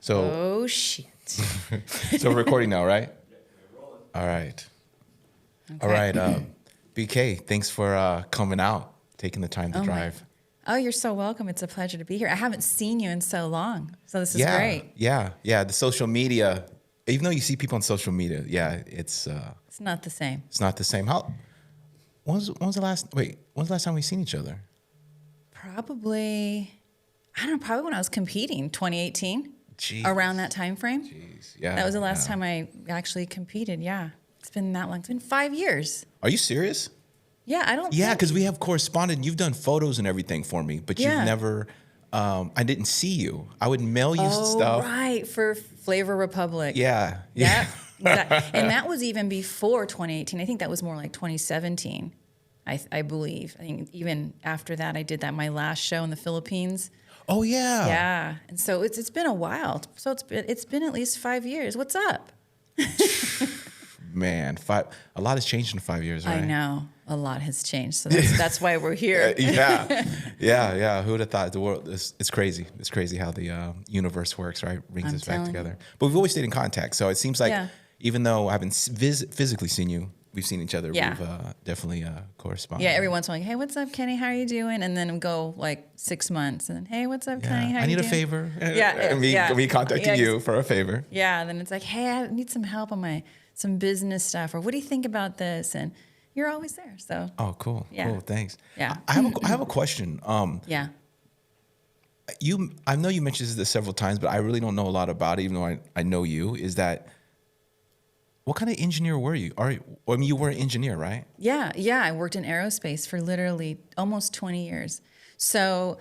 So, Oh, shit. so we're recording now, right? All right. Okay. All right. BK, thanks for coming out, taking the time to drive. Oh, you're so welcome. It's a pleasure to be here. I haven't seen you in so long, so this is Yeah, great. yeah. The social media, even though you see people on social media, it's not the same. it's not the same. When was the last time we seen each other? Probably when I was competing, 2018, Jeez. around that time frame. Jeez, yeah. That was the last yeah. time I actually competed. Yeah, it's been that long. It's been 5 years. Are you serious? Yeah, I don't. Yeah, think- because we have corresponded. And you've done photos and everything for me, but Yeah. you've never. I didn't see you. I would mail you Oh, stuff. right, for Flavor Republic. Yeah. Yeah. And that was even before 2018. I think that was more like 2017. I believe. I think even after that, I did my last show in the Philippines. Oh yeah. Yeah, and so it's been a while. So it's been at least 5 years. What's up? Man, a lot has changed in 5 years, right? I know a lot has changed. So that's why we're here. yeah. Who would have thought the world? It's crazy. It's crazy how the universe works, right? Brings I'm us back telling together. But we've always stayed in contact. So it seems like even though I haven't physically seen you, we've seen each other. Yeah. We've definitely corresponded. Yeah, every once in a while, hey, what's up, Kenny? How are you doing? And then go like 6 months, and then, hey, what's up, Kenny? How I need you a doing? favor. Yeah, me contacting you for a favor. Yeah, and then it's like, hey, I need some help on some business stuff, or what do you think about this? And you're always there. So. Oh, cool. Yeah. Cool. Thanks. Yeah. I have a question. Yeah. I know you mentioned this several times, but I really don't know a lot about it, even though I know you. Is that what kind of engineer were you? You were an engineer, right? Yeah. I worked in aerospace for literally almost 20 years. So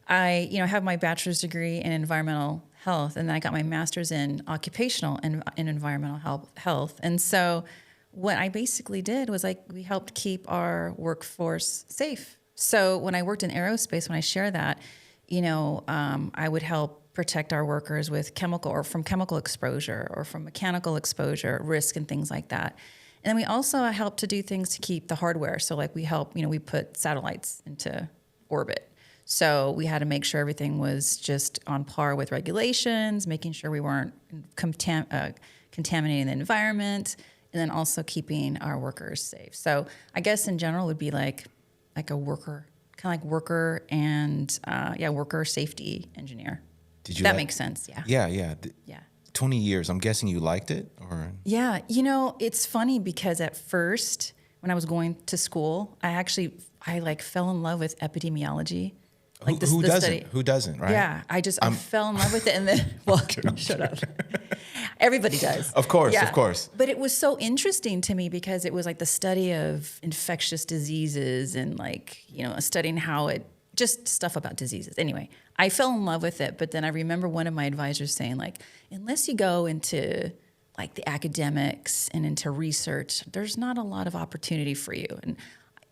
I, have my bachelor's degree in environmental health, and then I got my master's in occupational and in environmental health. And so what I basically did was we helped keep our workforce safe. So when I worked in aerospace, when I share that, I would help protect our workers with from chemical exposure or from mechanical exposure risk and things like that. And then we also help to do things to keep the hardware. So we help, we put satellites into orbit. So we had to make sure everything was just on par with regulations, making sure we weren't contaminating the environment, and then also keeping our workers safe. So I guess in general it would be like a worker, kind of like worker and worker safety engineer. That makes sense. Yeah. Yeah. Yeah. 20 years. I'm guessing you liked it, or? Yeah. It's funny because at first when I was going to school, I fell in love with epidemiology. Who doesn't? Study. Who doesn't, right? Yeah, I fell in love with it, and then shut up. Everybody does. Of course. But it was so interesting to me because it was like the study of infectious diseases and studying how just stuff about diseases. Anyway, I fell in love with it, but then I remember one of my advisors saying unless you go into the academics and into research, there's not a lot of opportunity for you. And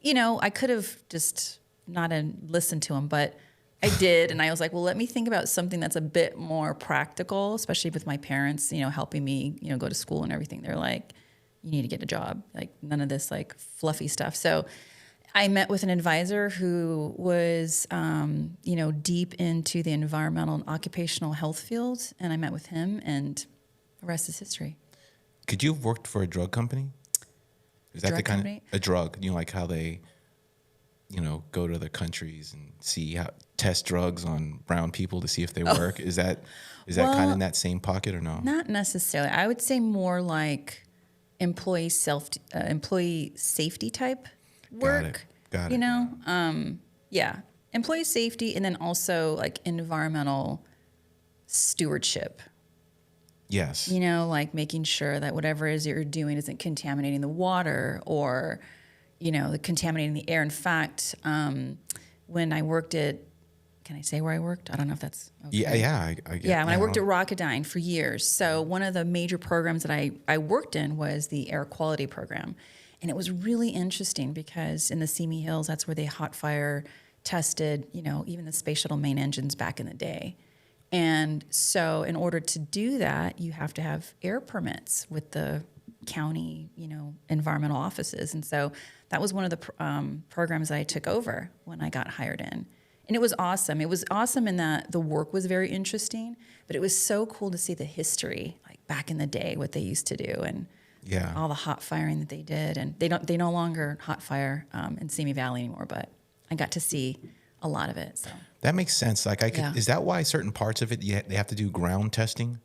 I could have just not listened to him, but I did. And I was like, well, let me think about something that's a bit more practical, especially with my parents, helping me, go to school and everything. They're like, you need to get a job, none of this fluffy stuff. So I met with an advisor who was, deep into the environmental and occupational health field. And I met with him, and the rest is history. Could you have worked for a drug company? Is that drug the kind company? of a drug? Like how they go to other countries and test drugs on brown people to see if they work. Is that kind of in that same pocket or no? Not necessarily. I would say more like employee safety type work. Got it. Yeah. Employee safety, and then also environmental stewardship. Yes. Making sure that whatever it is you're doing isn't contaminating the water or contaminating the air. In fact, when I worked can I say where I worked? I don't know if that's okay. Yeah. When I worked at Rocketdyne for years. So one of the major programs that I worked in was the air quality program. And it was really interesting because in the Simi Hills, that's where they hot fire tested, even the space shuttle main engines back in the day. And so in order to do that, you have to have air permits with the county, environmental offices. And so that was one of the programs that I took over when I got hired in. And it was awesome. It was awesome in that the work was very interesting, but it was so cool to see the history, like back in the day, what they used to do, and all the hot firing that they did. And they no longer hot fire in Simi Valley anymore, but I got to see a lot of it. So that makes sense. Like is that why certain parts of it they have to do ground testing?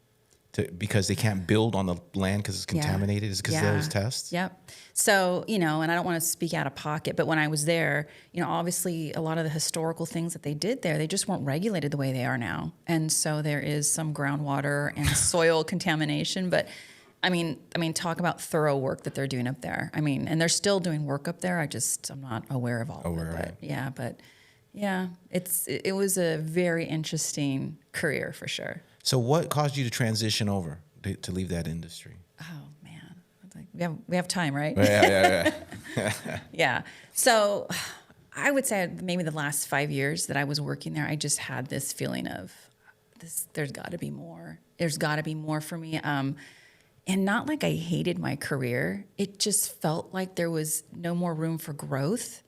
Because they can't build on the land because it's contaminated? Is because of those tests? Yep. So, and I don't want to speak out of pocket, but when I was there, obviously a lot of the historical things that they did there, they just weren't regulated the way they are now. And so there is some groundwater and soil contamination. But I mean, talk about thorough work that they're doing up there. I mean, and they're still doing work up there. I'm not aware of all of it. But it was a very interesting career for sure. So what caused you to transition over to leave that industry? Oh man, we have time, right? Yeah. Yeah. So I would say maybe the last 5 years that I was working there, I just had this feeling of this. There's got to be more. There's got to be more for me. And not like I hated my career. It just felt like there was no more room for growth.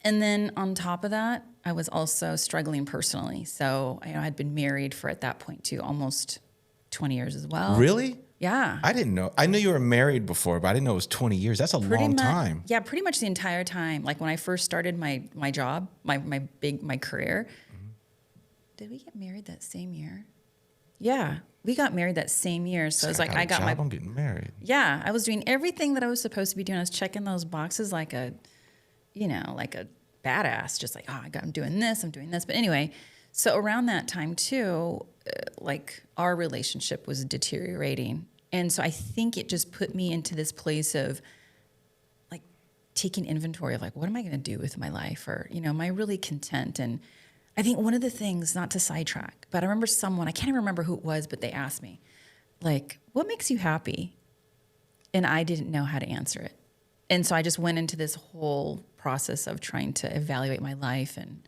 And then on top of that, I was also struggling personally. So I'd been married for, at that point too, almost 20 years as well. Really? Yeah. I didn't know. I knew you were married before, but I didn't know it was 20 years. That's a long time. Yeah, pretty much the entire time. Like when I first started my job, my career. Mm-hmm. Did we get married that same year? Yeah, we got married that same year. So it's like I'm getting married. Yeah, I was doing everything that I was supposed to be doing. I was checking those boxes like a badass, just like, I'm doing this, I'm doing this. But anyway, so around that time too, like our relationship was deteriorating. And so I think it just put me into this place of like taking inventory of like, what am I going to do with my life? Or, am I really content? And I think one of the things, not to sidetrack, but I remember I can't even remember who it was, but they asked me like, what makes you happy? And I didn't know how to answer it. And so I just went into this whole process of trying to evaluate my life and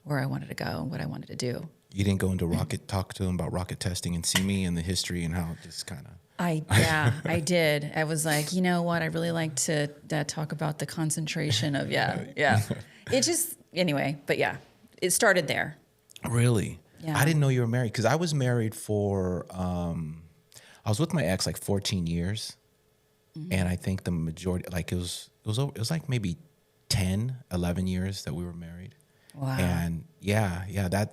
where I wanted to go and what I wanted to do. You didn't go into talk to them about rocket testing and see me and the history and how it just kind of... I did. I was like, you know what? I really like to talk about the concentration of, It just, anyway, but yeah, it started there. Really? Yeah. I didn't know you were married because I was married for, I was with my ex like 14 years. Mm-hmm. And I think the majority, like it was like maybe 10, 11 years that we were married. Wow. And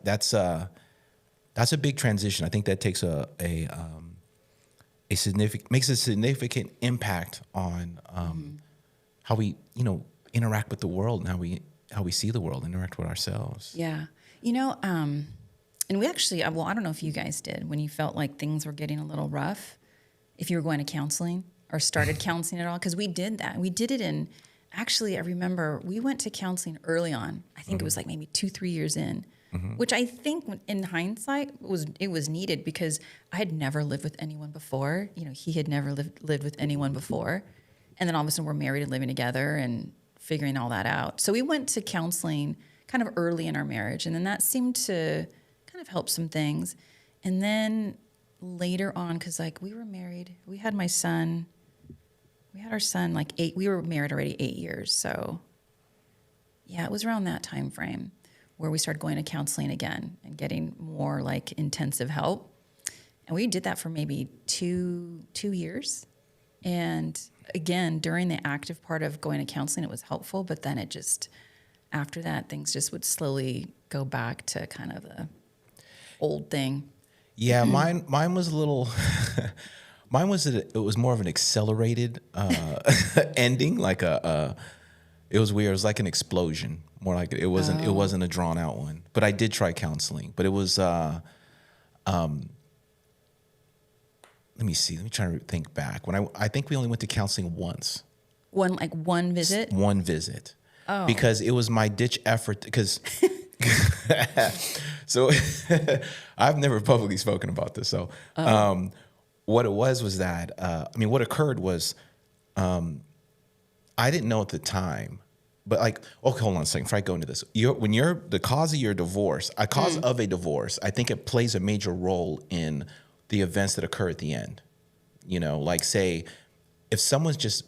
that's a big transition. I think that takes a significant impact on how we, interact with the world and how we see the world, interact with ourselves. Yeah. And we actually, I don't know if you guys did when you felt like things were getting a little rough, if you were going to counseling or started counseling at all, because we did that. We did it actually, I remember we went to counseling early on. I think it was like maybe 2-3 years in, which I think in hindsight it was needed because I had never lived with anyone before. He had never lived with anyone before. And then all of a sudden we're married and living together and figuring all that out. So we went to counseling kind of early in our marriage. And then that seemed to kind of help some things. And then later on, because like we were married, we had our son like 8, we were married already 8 years. So yeah, it was around that time frame where we started going to counseling again and getting more like intensive help. And we did that for maybe two years. And again, during the active part of going to counseling, it was helpful, but then after that, things just would slowly go back to kind of the old thing. Yeah, mine was a little... Mine was it was more of an accelerated ending, like it was weird. It was like an explosion, more like it wasn't a drawn out one. But I did try counseling, but it was let me see. Let me try to think back. When I think we only went to counseling once. One visit? One visit. Oh. Because it was my ditch effort because so I've never publicly spoken about this. So what it was that, what occurred was I didn't know at the time, but like, okay, hold on a second before I go into this. When you're the cause of your divorce, of a divorce, I think it plays a major role in the events that occur at the end. Like say, if someone's just,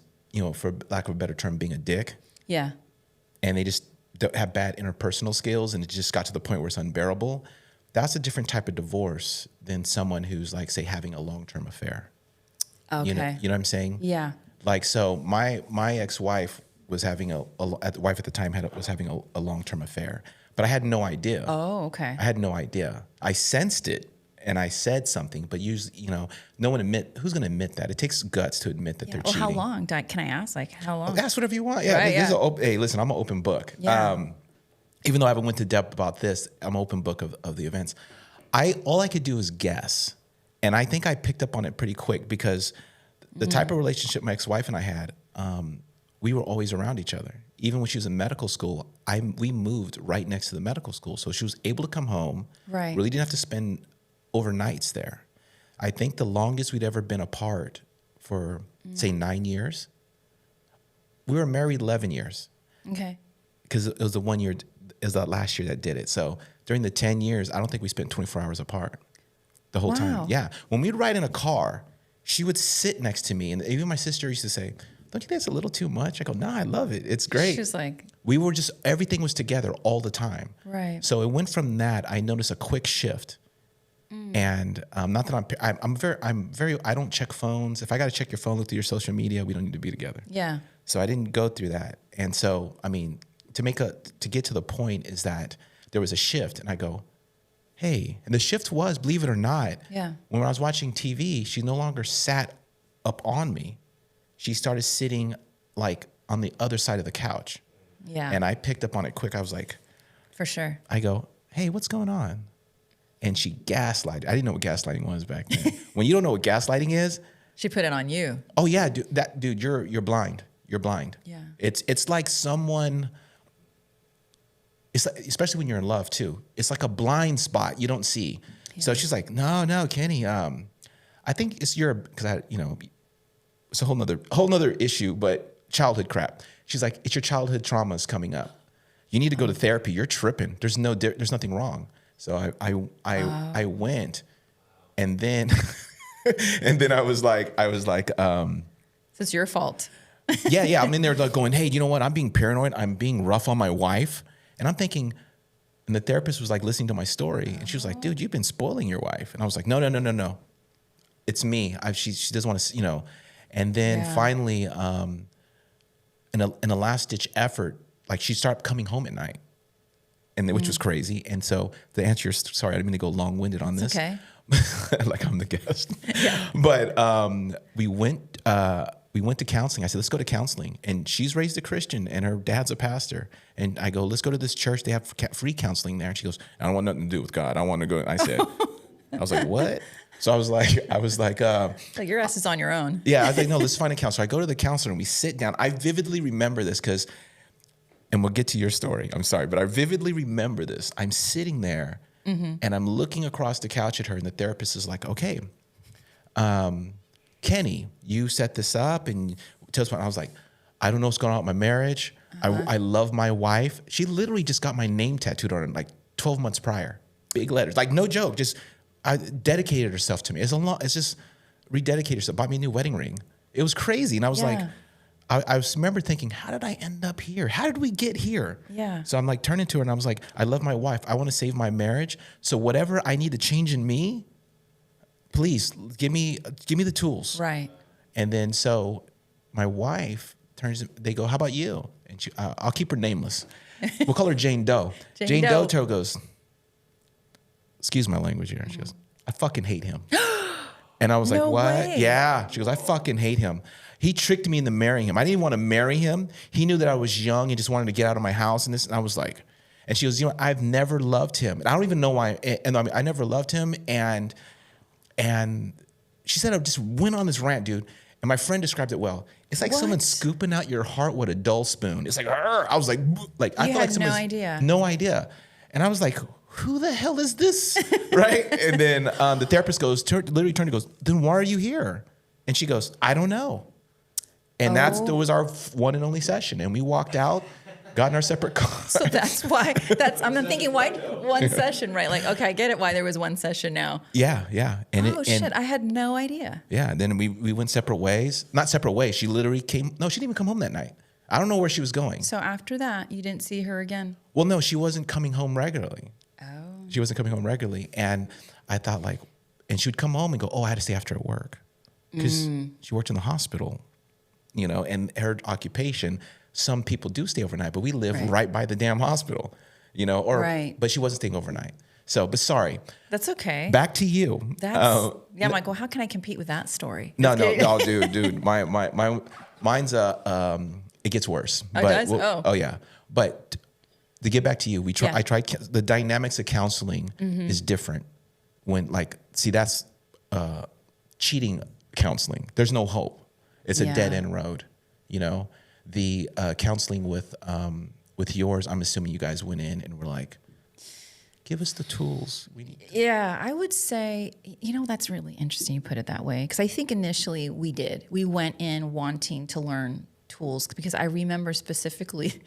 for lack of a better term, being a dick. Yeah. And they just that have bad interpersonal skills, and it just got to the point where it's unbearable. That's a different type of divorce than someone who's like, say, having a long-term affair. Okay. You know what I'm saying? Yeah. Like, so my ex-wife was having the wife at the time was having a long-term affair, but I had no idea. Oh, okay. I had no idea. I sensed it and I said something, but usually, no one who's going to admit that? It takes guts to admit that they're cheating. How long? Can I ask? Like, how long? Ask whatever you want. Yeah. Right, Hey, listen, I'm an open book. Yeah. Even though I haven't went to depth about this, I'm an open book of the events. All I could do is guess. And I think I picked up on it pretty quick because the type of relationship my ex-wife and I had, we were always around each other. Even when she was in medical school, we moved right next to the medical school. So she was able to come home. Right. Really didn't have to spend overnights there. I think the longest we'd ever been apart for, say, 9 years. We were married 11 years. Okay. Because it was that last year that did it. So during the 10 years, I don't think we spent 24 hours apart the whole time. Yeah. When we'd ride in a car, she would sit next to me. And even my sister used to say, don't you think it's a little too much? I go, nah, I love it. It's great. She was like, everything was together all the time. Right. So it went from that, I noticed a quick shift. And not that I'm very, I don't check phones. If I got to check your phone, look through your social media, we don't need to be together. Yeah. So I didn't go through that. And so, I mean, to get to the point is that there was a shift, and I go, hey, and the shift was, believe it or not, when I was watching TV, she no longer sat up on me. She started sitting like on the other side of the couch. Yeah. And I picked up on it quick. I was like, for sure. I go, hey, what's going on? And she gaslighted. I didn't know what gaslighting was back then. When you don't know what gaslighting is, she put it on you. oh yeah, dude, you're blind. You're blind. Yeah. It's like someone. It's like, especially when you're in love too. It's like a blind spot you don't see. Yeah. So she's like, no, Kenny. I think it's it's a whole nother issue, but childhood crap. She's like, it's your childhood traumas coming up. You need to go to therapy. You're tripping. There's nothing wrong. So I went, and then I was like, So it's your fault. yeah. I'm in there like going, hey, you know what? I'm being paranoid. I'm being rough on my wife. And I'm thinking, and the therapist was like listening to my story, and she was like, dude, you've been spoiling your wife. And I was like, no. It's me. She doesn't want to, And then finally, in a last ditch effort, like she started coming home at night, which was crazy. And so the answer, sorry, I didn't mean to go long winded on this. Okay. Like I'm the guest. Yeah. But we went to counseling. I said, let's go to counseling. And she's raised a Christian, and her dad's a pastor. And I go, let's go to this church. They have free counseling there. And she goes, I don't want nothing to do with God. I want to go. And I said, I was like, what? So I was like, like your ass is on your own. Yeah. I was like, no, let's find a counselor. I go to the counselor and we sit down. I vividly remember this and we'll get to your story. I'm sorry, but I vividly remember this. I'm sitting there and I'm looking across the couch at her, and the therapist is like, okay, Kenny, you set this up and tell us what. I was like, I don't know what's going on with my marriage. I love my wife. She literally just got my name tattooed on it like 12 months prior. Big letters, like no joke. Just I dedicated herself to me. It's a lot. It's just rededicated herself. Bought me a new wedding ring. It was crazy, and I was like, I remember thinking, how did I end up here? How did we get here? Yeah. So I'm like turning to her, and I was like, I love my wife. I want to save my marriage. So whatever I need to change in me, please give me the tools. Right. And then so my wife they go, how about you? And she, I'll keep her nameless. We'll call her Jane Doe. Jane Doe goes, excuse my language here. She goes, I fucking hate him. And I was like, what? Way. Yeah. She goes, I fucking hate him. He tricked me into marrying him. I didn't want to marry him. He knew that I was young and just wanted to get out of my house and this. And I was like, and she goes, I've never loved him. And I don't even know why. And I never loved him. And she said, I just went on this rant, dude. And my friend described it well. It's like someone scooping out your heart with a dull spoon. It's like, argh. I was like I you felt had like no idea. And I was like, who the hell is this? Right? And then the therapist literally turned and goes, then why are you here? And she goes, I don't know. And that was our one and only session. And we walked out, got in our separate cars. So that's why, I'm thinking, why one session, right? Like, okay, I get it why there was one session now. Yeah. And shit, I had no idea. Yeah, and then we went separate ways. Not separate ways. She literally came. No, she didn't even come home that night. I don't know where she was going. So after that, you didn't see her again? Well, no, she wasn't coming home regularly. Oh. She wasn't coming home regularly. And I thought like, and she would come home and go, oh, I had to stay after at work. Because she worked in the hospital, you know, and her occupation, some people do stay overnight, but we live right by the damn hospital, you know, but she wasn't staying overnight. So, but sorry. That's okay. Back to you. I'm like, well, how can I compete with that story? No, dude. Mine's it gets worse. Oh, it does? Oh yeah. But to get back to you, I tried the dynamics of counseling is different when that's cheating counseling. There's no hope. It's a dead end road, you know. The counseling with yours, I'm assuming you guys went in and were like, give us the tools we need. Yeah, I would say, you know, that's really interesting you put it that way. Because I think initially we went in wanting to learn tools, because I remember specifically,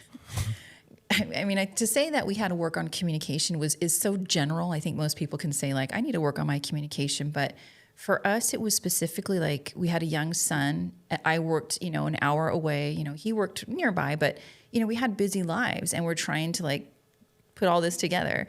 I mean, to say that we had to work on communication is so general. I think most people can say like, I need to work on my communication. But for us, it was specifically like we had a young son. I worked, you know, an hour away. You know, he worked nearby, but, you know, we had busy lives and we're trying to like put all this together.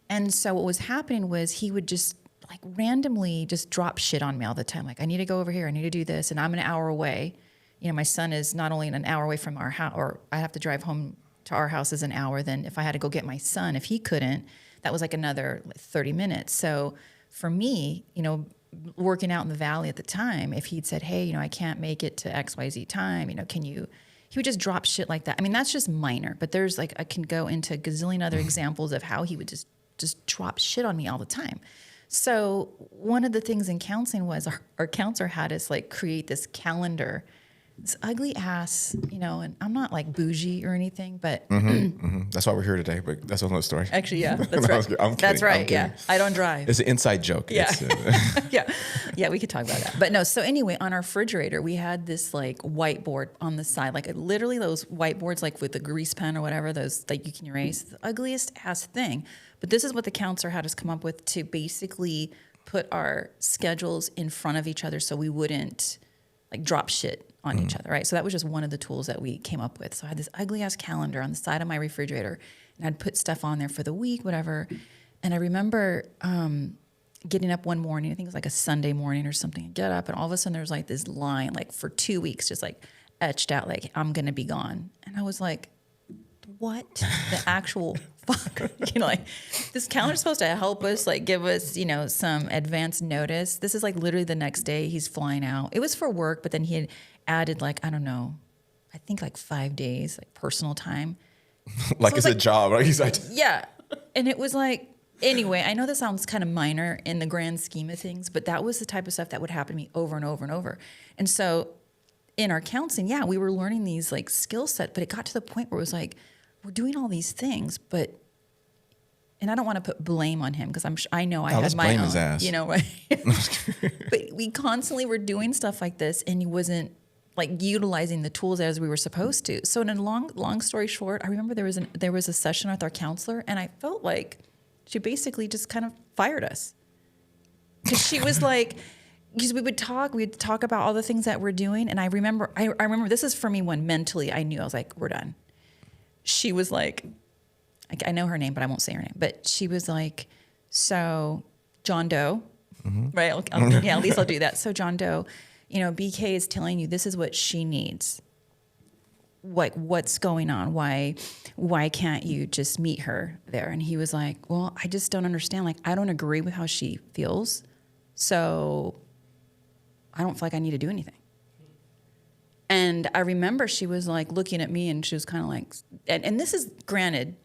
And so what was happening was he would just like randomly just drop shit on me all the time. Like, I need to go over here. I need to do this. And I'm an hour away. You know, my son is not only an hour away from our house, or I have to drive home to our house is an hour. Then if I had to go get my son, if he couldn't, that was like another 30 minutes. So for me, you know, working out in the valley at the time, if he'd said, hey, you know, I can't make it to XYZ time, you know, he would just drop shit like that. I mean, that's just minor, but there's like, I can go into a gazillion other examples of how he would just drop shit on me all the time. So one of the things in counseling was our counselor had us like create this calendar, this ugly ass, you know, and I'm not like bougie or anything, but that's why we're here today. But that's another story. Actually, yeah, that's right. I'm kidding. That's right. Yeah, I don't drive. It's an inside joke. Yeah, yeah, we could talk about that. But no. So anyway, on our refrigerator, we had this like whiteboard on the side, like literally those whiteboards, like with the grease pen or whatever, those that you can erase. The ugliest ass thing. But this is what the counselor had us come up with to basically put our schedules in front of each other so we wouldn't like drop shit on each other, right? So that was just one of the tools that we came up with. So I had this ugly ass calendar on the side of my refrigerator, and I'd put stuff on there for the week, whatever. And I remember getting up one morning, I think it was like a Sunday morning or something, get up, and all of a sudden there's like this line, like for 2 weeks, just like etched out, like, I'm gonna be gone. And I was like, what the actual fuck? You know, like, this calendar's supposed to help us, like give us, you know, some advance notice. This is like literally the next day he's flying out. It was for work, but then he had added like, I don't know, I think like 5 days, like personal time. Like so it's a job, right? He's like, yeah. And it was like, anyway, I know this sounds kind of minor in the grand scheme of things, but that was the type of stuff that would happen to me over and over and over. And so in our counseling, yeah, we were learning these like skill set, but it got to the point where it was like, we're doing all these things, but, and I don't want to put blame on him because I know I had my own, his ass. You know, right? But we constantly were doing stuff like this, and he wasn't like utilizing the tools as we were supposed to. So in a long story short, I remember there was a session with our counselor, and I felt like she basically just kind of fired us because she was like, because we'd talk about all the things that we're doing, and I remember this is for me when mentally I knew I was like, we're done. She was like, I know her name, but I won't say her name. But she was like, so John Doe, right? Yeah, at least I'll do that. So John Doe, you know, BK is telling you this is what she needs. Like, what's going on? Why can't you just meet her there? And he was like, well, I just don't understand. Like, I don't agree with how she feels. So I don't feel like I need to do anything. And I remember she was like looking at me, and she was kind of like, and this is granted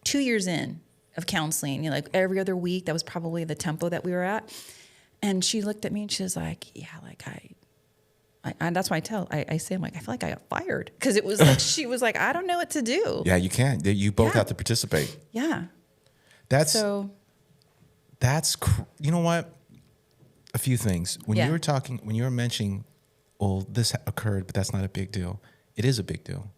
2 years in of counseling, you know, like every other week, that was probably the tempo that we were at. And she looked at me and she was like, yeah, like and that's why I say, I'm like, I feel like I got fired. Cause it was like, she was like, I don't know what to do. yeah, you can't. You both have to participate. Yeah. You know what? A few things. When you were mentioning, well, this occurred, but that's not a big deal. It is a big deal.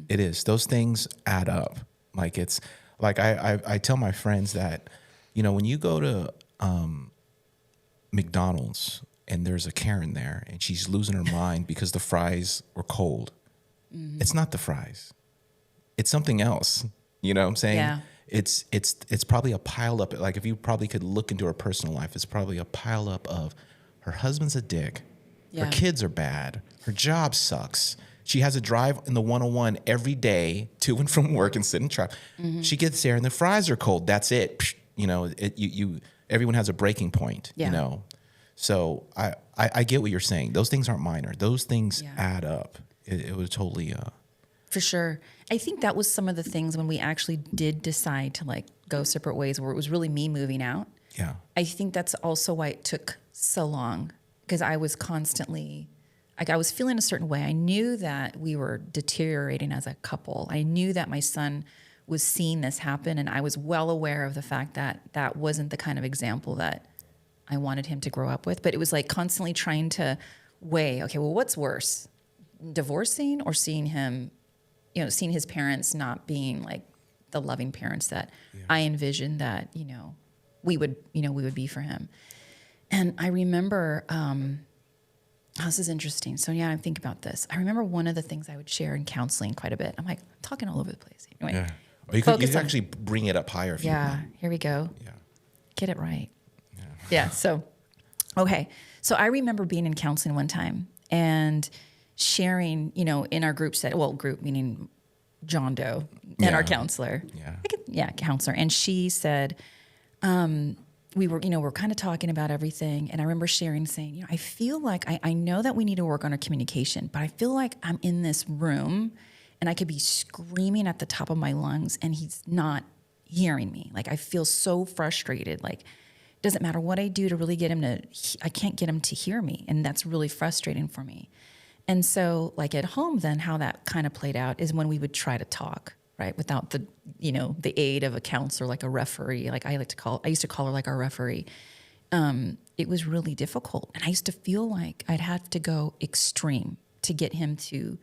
It is. Those things add up. Like it's like I tell my friends that, you know, when you go to McDonald's and there's a Karen there and she's losing her mind because the fries were cold, It's not the fries. It's something else. You know what I'm saying? Yeah. It's probably a pile up. Like if you probably could look into her personal life, it's probably a pile up of her husband's a dick. Yeah. Her kids are bad. Her job sucks. She has to drive in the 101 every day to and from work and sit in traffic. She gets there and the fries are cold. That's it. Psh, you know, everyone has a breaking point, Yeah. you know. So I get what you're saying. Those things aren't minor. Those things add up. It was totally For sure. I think that was some of the things when we actually did decide to like go separate ways, where it was really me moving out. yeah. I think that's also why it took so long, because I was constantly, like, I was feeling a certain way. I knew that we were deteriorating as a couple. I knew that my son was seeing this happen, and I was well aware of the fact that that wasn't the kind of example that I wanted him to grow up with. But it was like constantly trying to weigh, okay, well, what's worse, divorcing or seeing him, you know, seeing his parents not being like the loving parents that I envisioned that, you know, we would be for him. And I remember, this is interesting. So yeah, I think about this. I remember one of the things I would share in counseling quite a bit. I'm like talking all over the place. Anyway, Yeah. Or you could actually bring it up higher if you want. here we go. Yeah. Get it right. Yeah. So, okay. So I remember being in counseling one time and sharing, you know, in our group group meaning John Doe and our counselor. Yeah. Counselor. And she said, we're kind of talking about everything. And I remember sharing, saying, you know, I feel like I know that we need to work on our communication, but I feel like I'm in this room and I could be screaming at the top of my lungs and he's not hearing me. Like, I feel so frustrated. Like, it doesn't matter what I do to really get him I can't get him to hear me. And that's really frustrating for me. And so, like, at home, then how that kind of played out is when we would try to talk, right, without the aid of a counselor, like a referee. Like I used to call her like our referee. It was really difficult, and I used to feel like I'd have to go extreme to get him to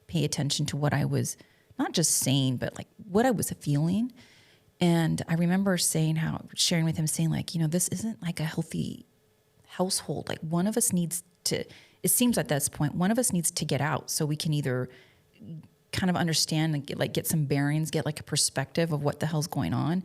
pay attention to what I was not just saying, but like what I was feeling. And I remember sharing with him, saying like, you know, this isn't like a healthy household. Like, one of us needs to. It seems at this point, one of us needs to get out so we can either kind of understand and get some bearings, get like a perspective of what the hell's going on.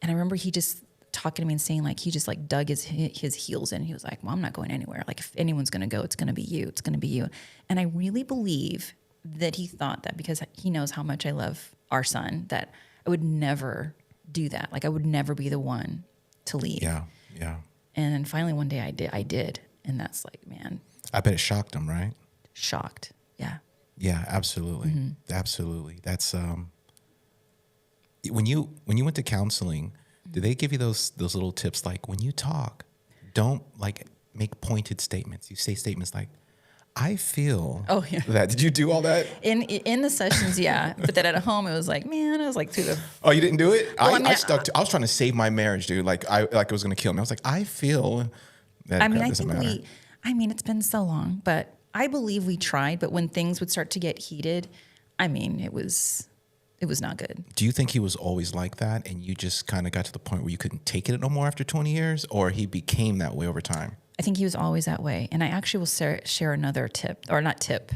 And I remember he just talking to me and saying like, he just like dug his heels in. He was like, well, I'm not going anywhere. Like, if anyone's going to go, it's going to be you. It's going to be you. And I really believe that he thought that because he knows how much I love our son, that I would never do that. Like, I would never be the one to leave. Yeah. Yeah. And then finally one day I did. And that's like, man. I bet it shocked him, right? Shocked. Yeah. Yeah, absolutely. Absolutely. That's when you went to counseling, did they give you those little tips like, when you talk, don't like make pointed statements. You say statements like, I feel that. Did you do all that? In the sessions, yeah. But then at home, it was like, man, I was like through the. Oh, you didn't do it? Well, I was trying to save my marriage, dude. Like it was going to kill me. I was like, I feel that. I mean, I doesn't think matter. it's been so long, but I believe we tried. But when things would start to get heated, I mean, it was not good. Do you think he was always like that, and you just kind of got to the point where you couldn't take it no more after 20 years, or he became that way over time? I think he was always that way. And I actually will share another tip, or not tip,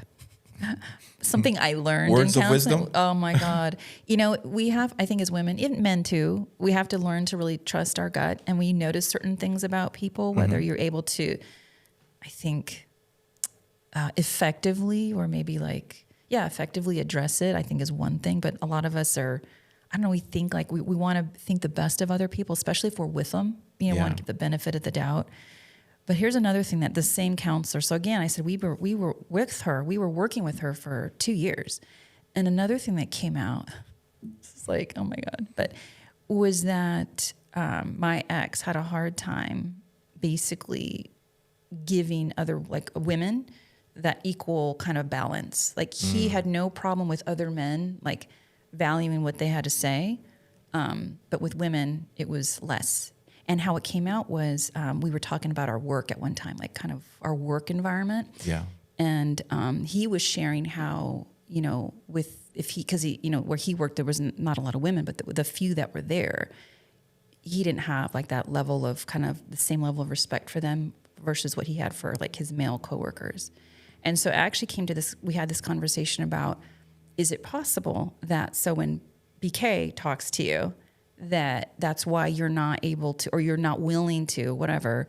something I learned Words in of counseling. wisdom? Oh my God. You know, we have, I think as women, and men too, we have to learn to really trust our gut, and we notice certain things about people, whether you're able to, I think, effectively, or maybe like, effectively address it, I think is one thing. But a lot of us are, I don't know, we think like we want to think the best of other people, especially if we're with them, want to give the benefit of the doubt. But here's another thing that the same counselor, so again, I said we were with her, we were working with her for 2 years. And another thing that came out, it's like, oh my God, but was that my ex had a hard time basically giving other, like, women that equal kind of balance. Like, he had no problem with other men, like, valuing what they had to say. But with women, it was less. And how it came out was we were talking about our work at one time, like kind of our work environment. Yeah. And he was sharing how, you know, because he, you know, where he worked, there was not a lot of women, but the few that were there, he didn't have like that level of kind of the same level of respect for them versus what he had for like his male coworkers. And so it actually came to this, we had this conversation about is it possible that so when BK talks to you, that's why you're not able to, or you're not willing to, whatever,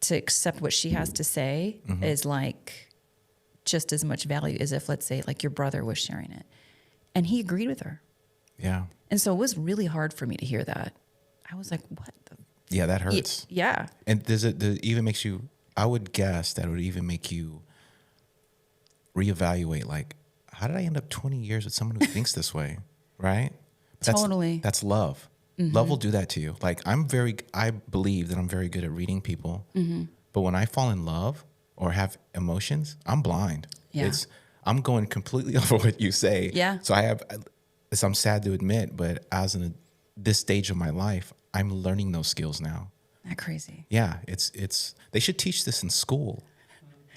to accept what she has to say is like just as much value as if, let's say, like your brother was sharing it. And he agreed with her. Yeah. And so it was really hard for me to hear that. I was like, what the? Yeah, that hurts. Yeah. And does it even makes you, I would guess that it would even make you reevaluate, like, how did I end up 20 years with someone who thinks this way? Right? Totally. That's love. Love will do that to you. Like, I believe that I'm very good at reading people, but when I fall in love or have emotions, I'm blind. Yeah. I'm going completely over what you say. Yeah. So I'm sad to admit, but as in this stage of my life, I'm learning those skills now. That crazy. Yeah. They should teach this in school.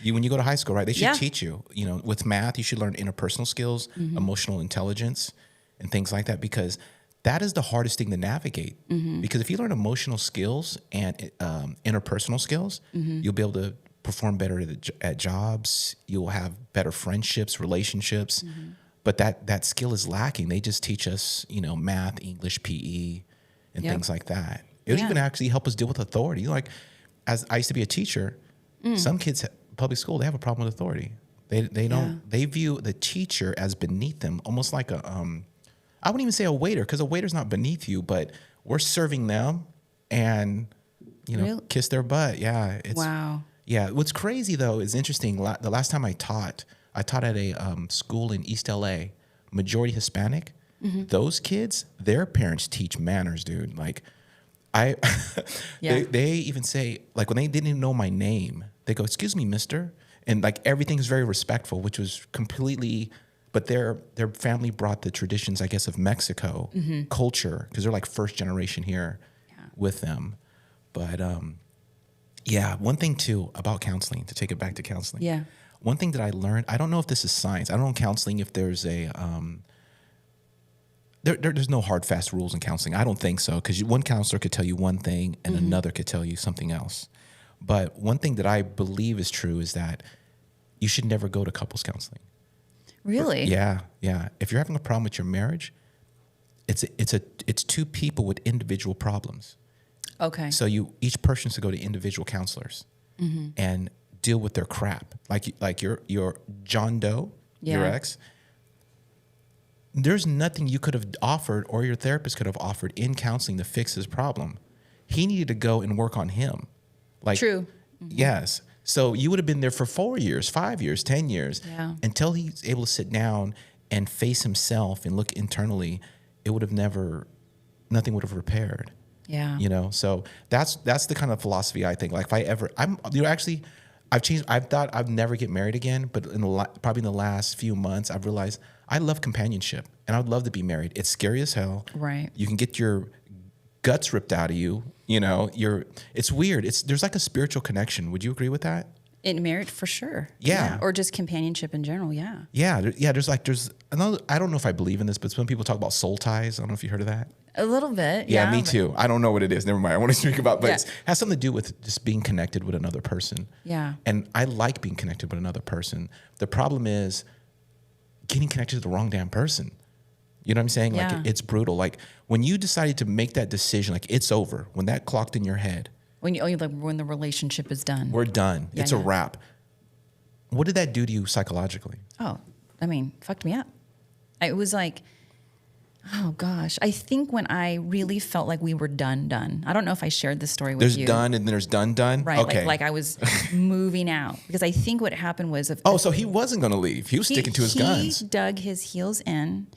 When you go to high school, right? They should teach you, with math, you should learn interpersonal skills, emotional intelligence, and things like that, because that is the hardest thing to navigate. Because if you learn emotional skills and interpersonal skills, you'll be able to perform better at jobs. You'll have better friendships, relationships. But that skill is lacking. They just teach us, math, English, PE, and things like that. It would even actually help us deal with authority. Like, as I used to be a teacher, some kids, public school, they have a problem with authority. They don't. They view the teacher as beneath them, almost like I wouldn't even say a waiter, because a waiter's not beneath you, but we're serving them and, Really? kiss their butt. Yeah. Wow. Yeah. What's crazy, though, is interesting. The last time I taught at a school in East LA, majority Hispanic. Those kids, their parents teach manners, dude. Like, they even say, like, when they didn't even know my name, they go, "Excuse me, mister." And like, everything's very respectful, which was completely... But their family brought the traditions, I guess, of Mexico culture, because they're like first generation here with them. But one thing too about counseling, to take it back to counseling. Yeah. One thing that I learned, I don't know if this is science. I don't know in counseling if there's there's no hard, fast rules in counseling. I don't think so, because one counselor could tell you one thing and another could tell you something else. But one thing that I believe is true is that you should never go to couples counseling. Really? Yeah. If you're having a problem with your marriage, it's two people with individual problems. Okay. So each person should go to individual counselors and deal with their crap. Like your John Doe, your ex. There's nothing you could have offered or your therapist could have offered in counseling to fix his problem. He needed to go and work on him. Like, True. Yes. So you would have been there for 4 years, 5 years, 10 years, until he's able to sit down and face himself and look internally. It would have nothing would have repaired. Yeah. So that's the kind of philosophy I think. Like, if I've changed. I've thought I'd never get married again, but probably in the last few months, I've realized I love companionship and I would love to be married. It's scary as hell. Right. You can get your guts ripped out of you. It's weird. There's like a spiritual connection. Would you agree with that? In marriage, for sure. Yeah. Or just companionship in general. Yeah. Yeah. There's another, I don't know if I believe in this, but some people talk about soul ties. I don't know if you heard of that. A little bit. Yeah, me too. I don't know what it is. Never mind. I want to speak about, but Yeah. it has something to do with just being connected with another person. Yeah. And I like being connected with another person. The problem is getting connected to the wrong damn person. You know what I'm saying? Yeah. Like, it's brutal. Like, when you decided to make that decision, like, it's over. When that clocked in your head, When the relationship is done. we're done. Yeah, It's a yeah. wrap. What did that do to you psychologically? Oh, fucked me up. It was like, oh gosh. I think when I really felt like we were done. I don't know if I shared this story with There's you. done and there's done. Right. Okay. Like I was moving out, because I think what happened was So he wasn't going to leave. He was sticking to his guns. He dug his heels in,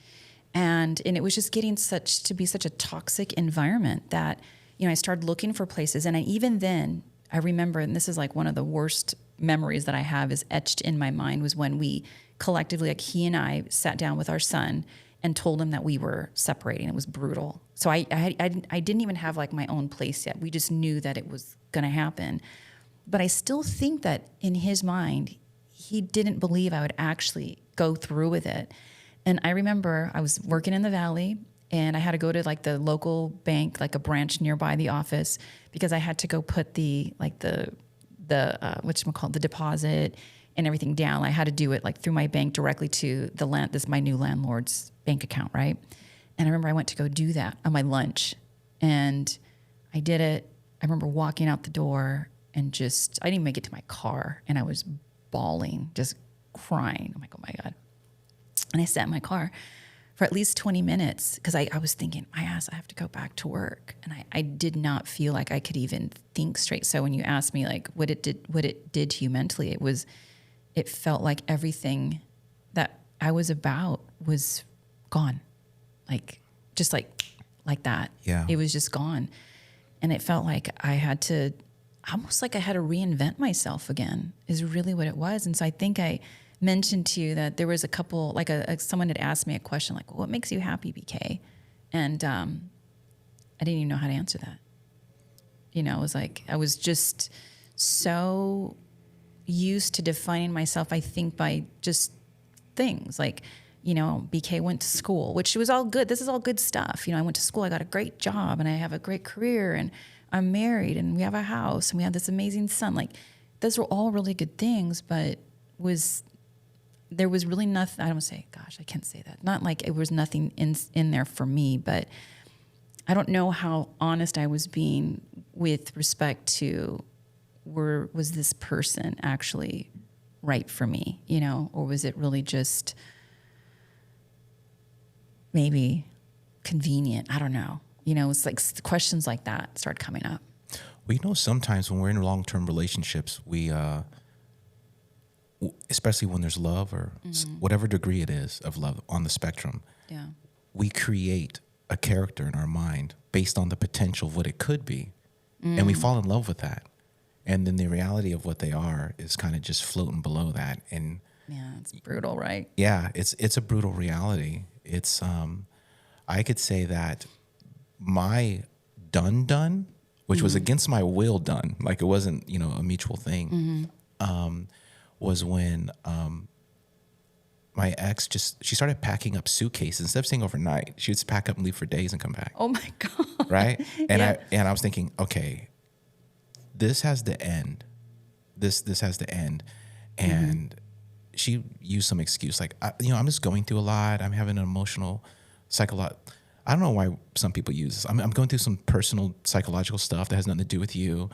and it was just getting to be such a toxic environment that, I started looking for places. And even then I remember, and this is like one of the worst memories that I have is etched in my mind, was when we collectively, like he and I, sat down with our son and told him that we were separating. It was brutal. So I didn't even have like my own place yet. We just knew that it was going to happen. But I still think that in his mind, he didn't believe I would actually go through with it. And I remember I was working in the Valley, and I had to go to like the local bank, like a branch nearby the office, because I had to go put the the deposit and everything down. I had to do it like through my bank directly to my new landlord's bank account, right? And I remember I went to go do that on my lunch, and I did it. I remember walking out the door and I didn't even make it to my car, and I was bawling, just crying. I'm like, oh my God. And I sat in my car for at least 20 minutes because I was thinking, my ass, I have to go back to work. And I did not feel like I could even think straight. So when you asked me like what it did to you mentally, it felt like everything that I was about was gone. Like, just like that. Yeah. It was just gone. And it felt like I had to reinvent myself again, is really what it was. And so I think I mentioned to you that there was a couple, like someone had asked me a question like, well, what makes you happy, BK? And I didn't even know how to answer that. You know, it was like, I was just so used to defining myself, I think, by just things like, you know, BK went to school, which was all good. This is all good stuff. You know, I went to school, I got a great job, and I have a great career, and I'm married, and we have a house, and we have this amazing son. Like, those were all really good things, but there was really nothing. I don't say, gosh, I can't say that. Not like it was nothing in there for me, but I don't know how honest I was being with respect to was this person actually right for me, you know, or was it really just maybe convenient? I don't know. You know, it's like questions like that start coming up. Well, you know, sometimes when we're in long-term relationships, we, especially when there's love or whatever degree it is of love on the spectrum, Yeah. we create a character in our mind based on the potential of what it could be. And we fall in love with that. And then the reality of what they are is kind of just floating below that. And yeah, it's brutal, right? yeah, it's a brutal reality. It's, I could say that my done, which was against my will done, like it wasn't, you know, a mutual thing, was when my ex she started packing up suitcases. Instead of staying overnight, she would just pack up and leave for days and come back. Oh my God. Right? And Yeah. I was thinking, okay, this has to end. This has to end. And she used some excuse like, I'm just going through a lot. I'm having an emotional, psychological. I don't know why some people use this. I'm going through some personal psychological stuff that has nothing to do with you.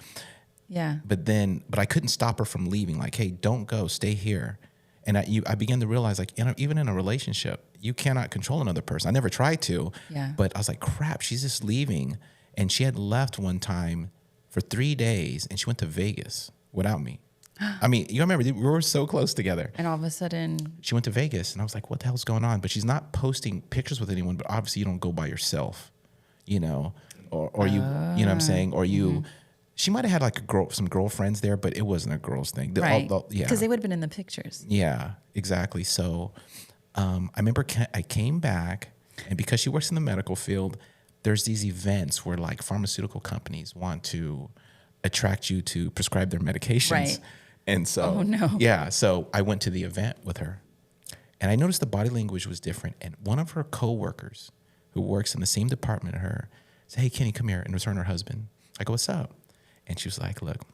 Yeah. But I couldn't stop her from leaving. Like, hey, don't go, stay here. And I began to realize, like, even in a relationship, you cannot control another person. I never tried to. Yeah. But I was like, crap, she's just leaving. And she had left one time for 3 days, and she went to Vegas without me. I mean, you remember, we were so close together. And all of a sudden, She went to Vegas, and I was like, what the hell's going on? But she's not posting pictures with anyone, but obviously you don't go by yourself, you know, or you know what I'm saying? Or you, she might have had like some girlfriends there, but it wasn't a girl's thing. right? Yeah. Because they would have been in the pictures. Yeah, exactly. So I remember I came back, and because she works in the medical field, there's these events where like pharmaceutical companies want to attract you to prescribe their medications. Right. And so, Oh, no. Yeah. So I went to the event with her, and I noticed the body language was different. And one of her coworkers who works in the same department as her said, hey, Kenny, come here. And it was her and her husband. I go, what's up? And she was like, look,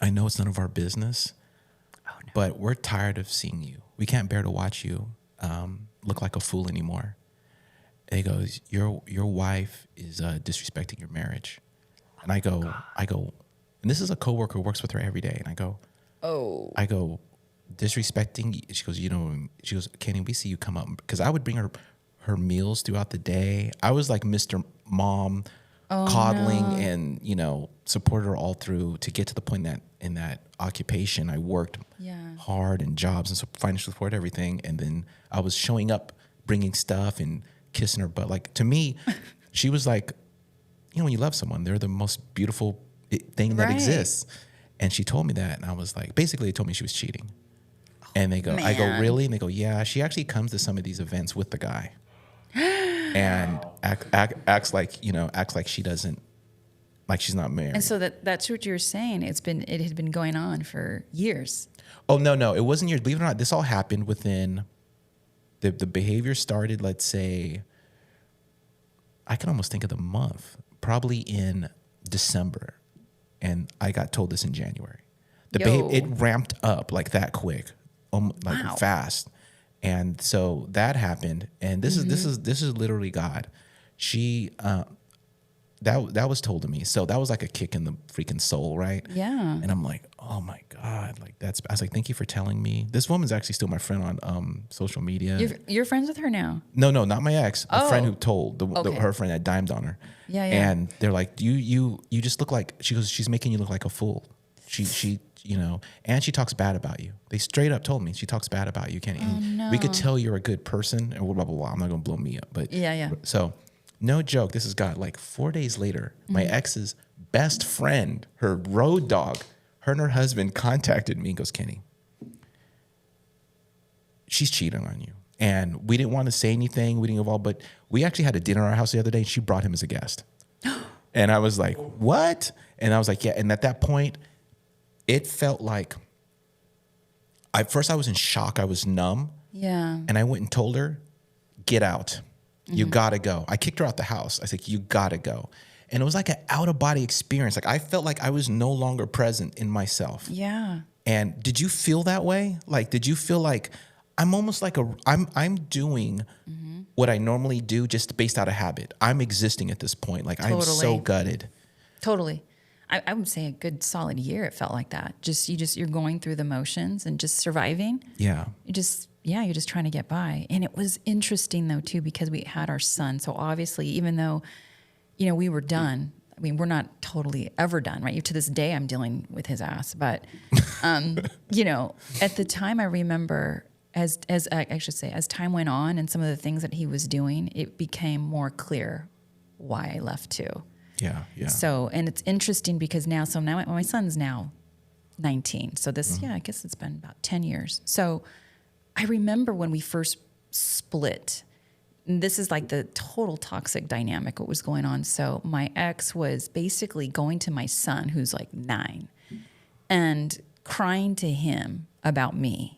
I know it's none of our business, but we're tired of seeing you. We can't bear to watch you look like a fool anymore. And he goes, your wife is disrespecting your marriage. And I go, and this is a coworker who works with her every day. And I go, disrespecting. She goes, Kenny, we see you come up. Because I would bring her meals throughout the day. I was like Mr. Mom, coddling and, supported her all through to get to the point that in that occupation, I worked hard and jobs and financial support, everything. And then I was showing up, bringing stuff and kissing her butt. Like, to me, she was like, when you love someone, they're the most beautiful thing that exists. And she told me that. And I was like, basically, they told me she was cheating. And they go, I go, really? And they go, yeah, she actually comes to some of these events with the guy. And acts like she doesn't, like she's not married. And so that's what you're saying. It had been going on for years. Oh, no, it wasn't years. Believe it or not, this all happened within, the behavior started, let's say, I can almost think of the month, probably in December. and I got told this in January. Yo. It ramped up like that quick, like Wow. fast. And so that happened. And this is literally God. She, that was told to me. So that was like a kick in the freaking soul, right? Yeah. And I'm like, oh my God, like I was like, thank you for telling me. This woman's actually still my friend on social media. You're friends with her now? No, not my ex. A friend who told Okay. her friend that dimed on her. Yeah, yeah. And they're like, you just look like, she goes, she's making you look like a fool. She, and she talks bad about you. They straight up told me she talks bad about you. We could tell you're a good person and blah, blah, blah. I'm not going to blow me up, but Yeah. So no joke. This is God. Like 4 days later, my ex's best friend, her road dog, her and her husband contacted me and goes, Kenny, she's cheating on you. And we didn't want to say anything. We didn't involve, but we actually had a dinner at our house the other day and she brought him as a guest. And I was like, what? And I was like, yeah. And at that point, it felt like, at first I was in shock. I was numb. Yeah. And I went and told her, get out. You gotta go. I kicked her out the house. I said, you gotta go. And it was like an out of body experience. Like I felt like I was no longer present in myself. Yeah. And did you feel that way? Like, did you feel like I'm almost like I'm doing what I normally do just based out of habit. I'm existing at this point. Like I'm so gutted. Totally. I would say a good solid year. It felt like that. You're going through the motions and just surviving. Yeah. You're just trying to get by. And it was interesting though too, because we had our son. So obviously, even though, we were done, I mean, we're not totally ever done, right? To this day, I'm dealing with his ass. But, at the time I remember as I should say, as time went on and some of the things that he was doing, it became more clear why I left too. Yeah, yeah. So, and it's interesting because now my son's now 19. So this, I guess it's been about 10 years. So I remember when we first split, and this is like the total toxic dynamic, what was going on. So my ex was basically going to my son, who's like 9, and crying to him about me.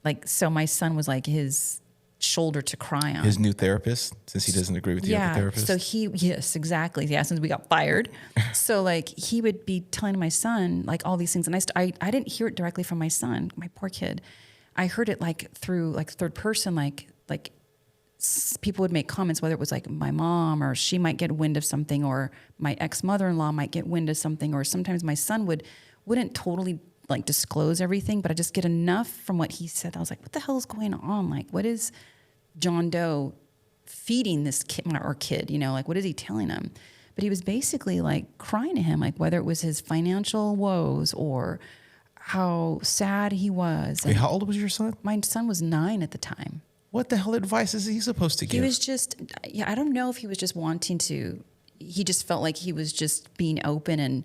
Like, so my son was like his shoulder to cry on. His new therapist, since he doesn't agree with the other therapist. So yes, exactly. Yeah, since we got fired. So like he would be telling my son like all these things. And I didn't hear it directly from my son, my poor kid. I heard it like through like third person, like people would make comments, whether it was like my mom or she might get wind of something, or my ex-mother-in-law might get wind of something, or sometimes my son wouldn't totally like disclose everything, but I just get enough from what he said. I was like, what the hell is going on? Like, what is John Doe feeding this kid, like what is he telling him? But he was basically like crying to him, like whether it was his financial woes or how sad he was. Wait, how old was your son? My son was 9 at the time. What the hell advice is he supposed to give? He was just, I don't know if he was just wanting to, he just felt like he was just being open and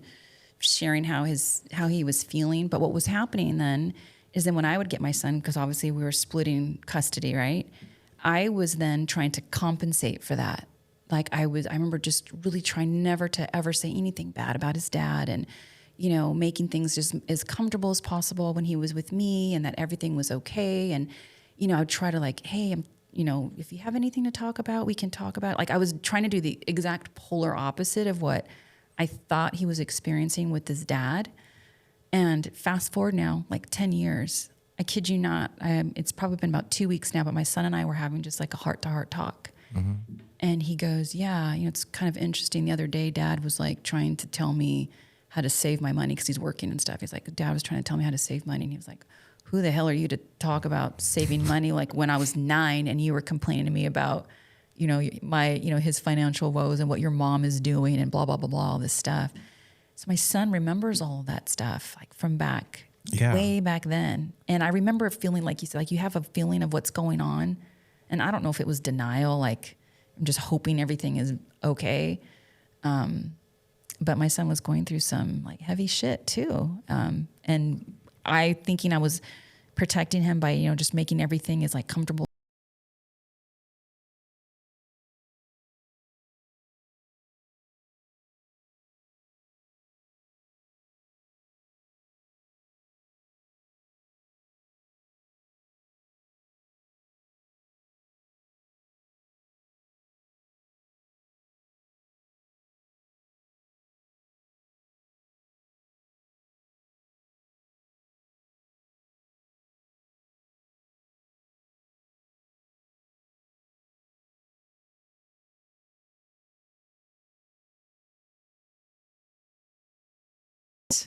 sharing how he was feeling. But what was happening then is then when I would get my son, because obviously we were splitting custody, right? I was then trying to compensate for that. Like I remember just really trying never to ever say anything bad about his dad, and, making things just as comfortable as possible when he was with me, and that everything was okay. And, I'd try to like, hey, if you have anything to talk about, we can talk about it. Like I was trying to do the exact polar opposite of what I thought he was experiencing with his dad. And fast forward now, like 10 years, I kid you not, it's probably been about 2 weeks now, but my son and I were having just like a heart-to-heart talk. Mm-hmm. And he goes, yeah, it's kind of interesting. The other day, Dad was like trying to tell me how to save my money because he's working and stuff. He's like, Dad was trying to tell me how to save money. And he was like, who the hell are you to talk about saving money? Like when I was 9 and you were complaining to me about, his financial woes and what your mom is doing and blah, blah, blah, blah, all this stuff. So my son remembers all of that stuff, like from way back then. And I remember feeling like you said, like you have a feeling of what's going on. And I don't know if it was denial, like I'm just hoping everything is okay. But my son was going through some like heavy shit too. And I thinking I was protecting him by, just making everything as like comfortable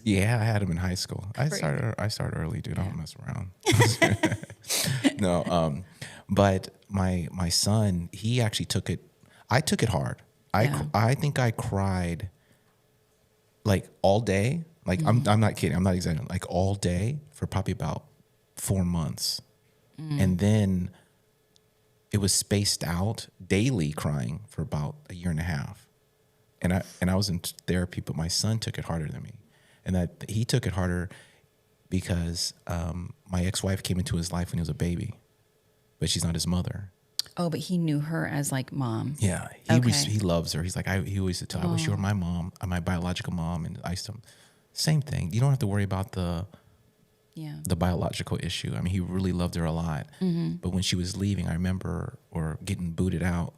Yeah, I had him in high school. I started early, dude. I don't mess around. No, but my son, he actually took it. I took it hard. I think I cried like all day. Like I'm not kidding. I'm not exaggerating. Like all day for probably about 4 months, and then it was spaced out daily crying for about a year and a half. And I was in therapy, but my son took it harder than me, and that he took it harder because my ex-wife came into his life when he was a baby, but she's not his mother. Oh, but he knew her as like mom. Yeah, he loves her. He's like he always used to tell, I wish you were my mom, my biological mom, and I used to. Same thing. You don't have to worry about the biological issue. I mean, he really loved her a lot. But when she was leaving, I remember, or getting booted out,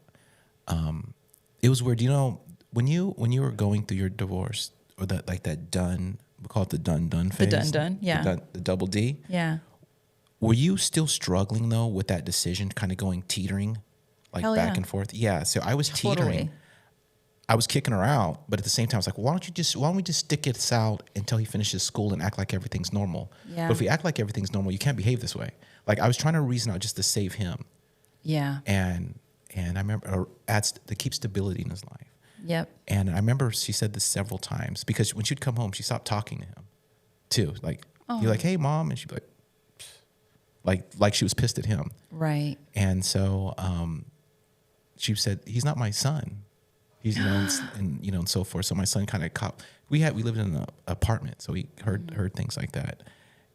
it was weird. You know, when you were going through your divorce, or that done, we call it the done phase. The done, yeah. The double D. Yeah. Were you still struggling though with that decision, kind of going teetering, like back and forth? Yeah. So I was teetering. I was kicking her out, but at the same time, I was like, why don't we just stick it out until he finishes school and act like everything's normal? Yeah. But if we act like everything's normal, you can't behave this way. Like I was trying to reason out just to save him. Yeah. And I remember to keep stability in his life. Yep. And I remember she said this several times, because when she'd come home, she stopped talking to him too. Like, you're like, hey mom. And she'd be like she was pissed at him. Right. And so, she said, he's not my son. He's, and so forth. So my son kind of we lived in an apartment, so he heard things like that.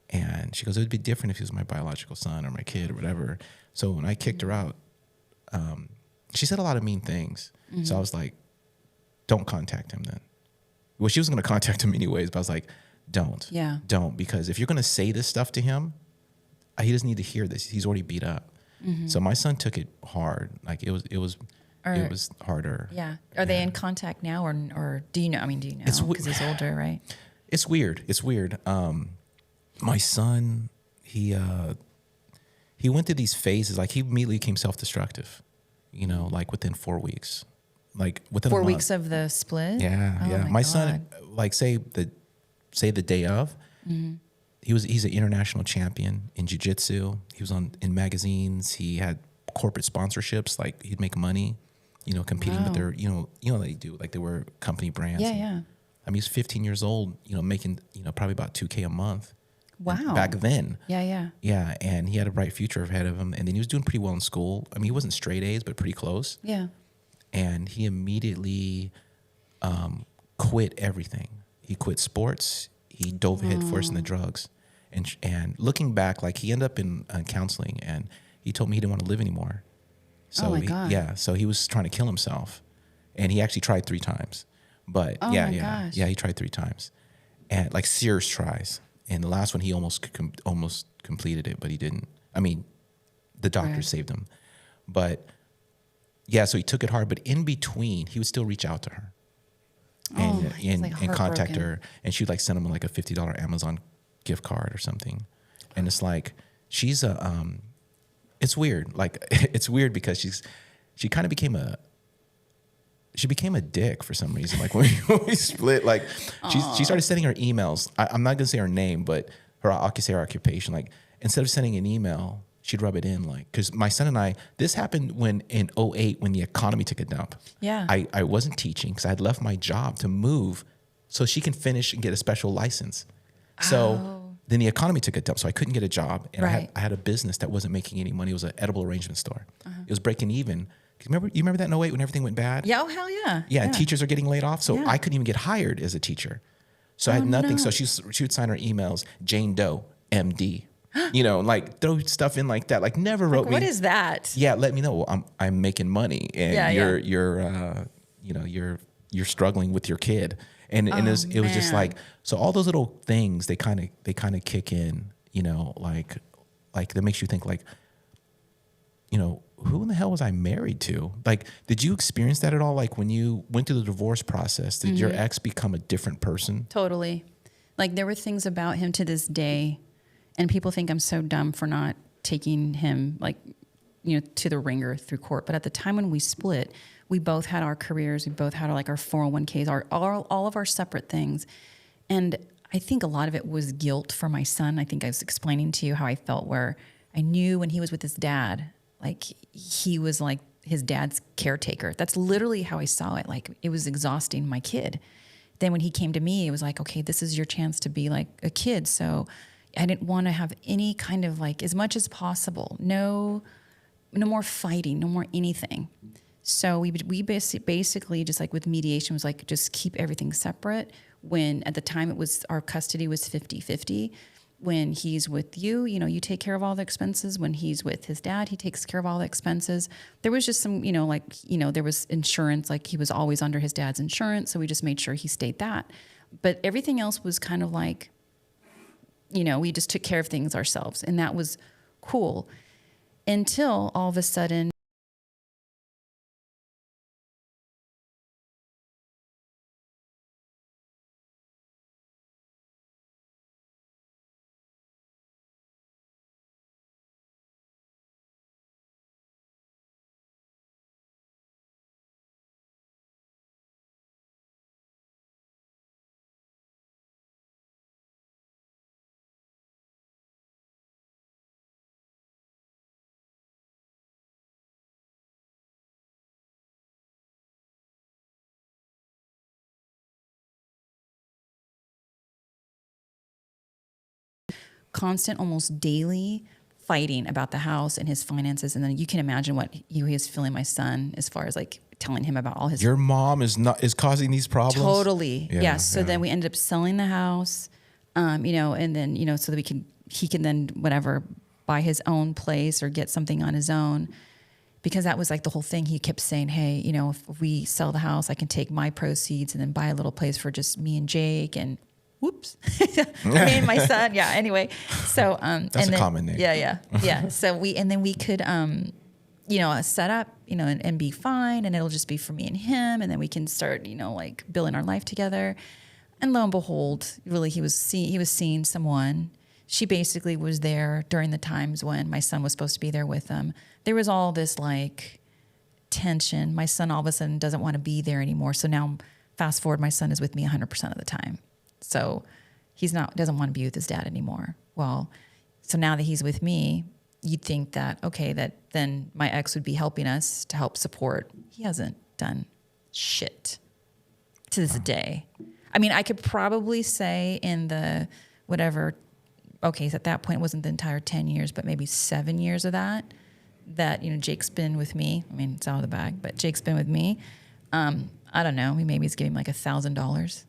And she goes, it would be different if he was my biological son or my kid or whatever. So when I kicked her out, she said a lot of mean things. So I was like, don't contact him then. Well, she was going to contact him anyways, but I was like, don't. Yeah. Don't, because if you're going to say this stuff to him, he doesn't need to hear this. He's already beat up. So my son took it hard. Like it was harder. Yeah. Are they in contact now, or do you know? I mean, do you know? Because he's older, right? It's weird. My son, he went through these phases. Like he immediately became self-destructive, like within 4 weeks. Like within 4 weeks of the split? Yeah, oh yeah. My son, like say the day of, he's an international champion in jiu-jitsu. He was in magazines. He had corporate sponsorships. Like he'd make money, competing with their, they do, like they were company brands. Yeah, yeah. I mean, he's 15 years old, making, probably about $2,000 a month. Wow. Back then. Yeah, yeah. Yeah, and he had a bright future ahead of him. And then he was doing pretty well in school. I mean, he wasn't straight A's, but pretty close. Yeah. And he immediately quit everything. He quit sports. He dove headfirst in the drugs. And looking back, like he ended up in counseling, and he told me he didn't want to live anymore. So oh my God. Yeah, so he was trying to kill himself, and he actually tried 3 times. But gosh. He tried 3 times, and like serious tries. And the last one he almost completed it, but he didn't. I mean, the doctor saved him. But yeah, so he took it hard. But in between, he would still reach out to her and contact her, and she would like send him like a $50 Amazon gift card or something. And it's like she's it's weird. Like it's weird because she kind of became a dick for some reason. Like when we split, like she started sending her emails. I'm not gonna say her name, but I could say her occupation. Like instead of sending an email, she'd rub it in. Like, because my son and I, this happened when in 2008 when the economy took a dump. Yeah, I wasn't teaching because I had left my job to move so she can finish and get a special license. So then the economy took a dump, so I couldn't get a job, and I had a business that wasn't making any money. It was an edible arrangement store. It was breaking even. You remember that in 2008 when everything went bad? Yeah, oh hell yeah. Yeah, and teachers are getting laid off, so I couldn't even get hired as a teacher. So I had nothing. No. So she would sign her emails, Jane Doe, MD. Like throw stuff in like that. Like never wrote me. What is that? Yeah, let me know. I'm making money, and you're struggling with your kid. And it was just like, so all those little things, they kind of kick in, like that makes you think like, who in the hell was I married to? Like, did you experience that at all? Like when you went through the divorce process, did your ex become a different person? Totally. Like there were things about him to this day, and people think I'm so dumb for not taking him to the ringer through court. But at the time when we split, we both had our careers. We both had our 401ks, all of our separate things. And I think a lot of it was guilt for my son. I think I was explaining to you how I felt, where I knew when he was with his dad, like he was like his dad's caretaker. That's literally how I saw it. Like it was exhausting my kid. Then when he came to me, it was like, okay, this is your chance to be like a kid. So I didn't want to have any kind of like, as much as possible, no more fighting, no more anything. So we basically just like with mediation was like, just keep everything separate. When at the time it was, our custody was 50-50. When he's with you, you know, you take care of all the expenses. When he's with his dad, he takes care of all the expenses. There was just some, you know, like, you know, there was insurance, like he was always under his dad's insurance. So we just made sure he stayed that. But everything else was kind of like, you know, we just took care of things ourselves. And that was cool until all of a sudden, constant, almost daily fighting about the house and his finances. And then you can imagine what he was feeling my son as far as like telling him about all his. Your mom is causing these problems? Totally. Yeah, yes. So then we ended up selling the house, you know, and then, you know, so that he can then whatever, buy his own place or get something on his own. Because that was like the whole thing. He kept saying, hey, you know, if we sell the house, I can take my proceeds and then buy a little place for just me and Jake and whoops, me and my son. Yeah. Anyway, so that's a common name. Yeah. So we could, you know, set up, you know, and be fine, and it'll just be for me and him, and then we can start, you know, like building our life together. And lo and behold, really, he was seeing someone. She basically was there during the times when my son was supposed to be there with him. There was all this like tension. My son all of a sudden doesn't want to be there anymore. So now, fast forward, my son is with me 100% of the time. So doesn't want to be with his dad anymore. Well, so now that he's with me, you'd think that, okay, that then my ex would be helping us to help support. He hasn't done shit to this day. I mean, I could probably say in the whatever, okay, so at that point it wasn't the entire 10 years, but maybe 7 years of that, you know, Jake's been with me. I mean, it's out of the bag, but Jake's been with me. I don't know. Maybe he's giving like $1,000.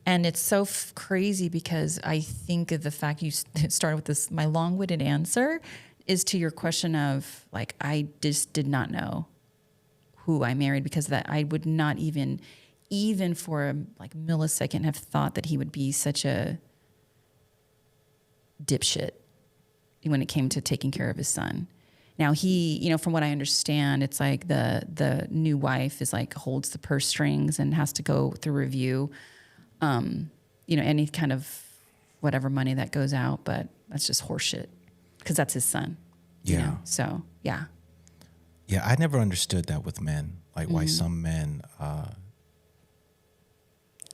And it's so crazy because I think of the fact you started with this, my long-winded answer is to your question of like, I just did not know who I married, because that I would not even for a like millisecond have thought that he would be such a dipshit when it came to taking care of his son. Now he, you know, from what I understand, it's like the new wife is like holds the purse strings and has to go through review. You know, any kind of whatever money that goes out, but that's just horseshit because that's his son. Yeah. You know? So, yeah. Yeah, I never understood that with men, like why some men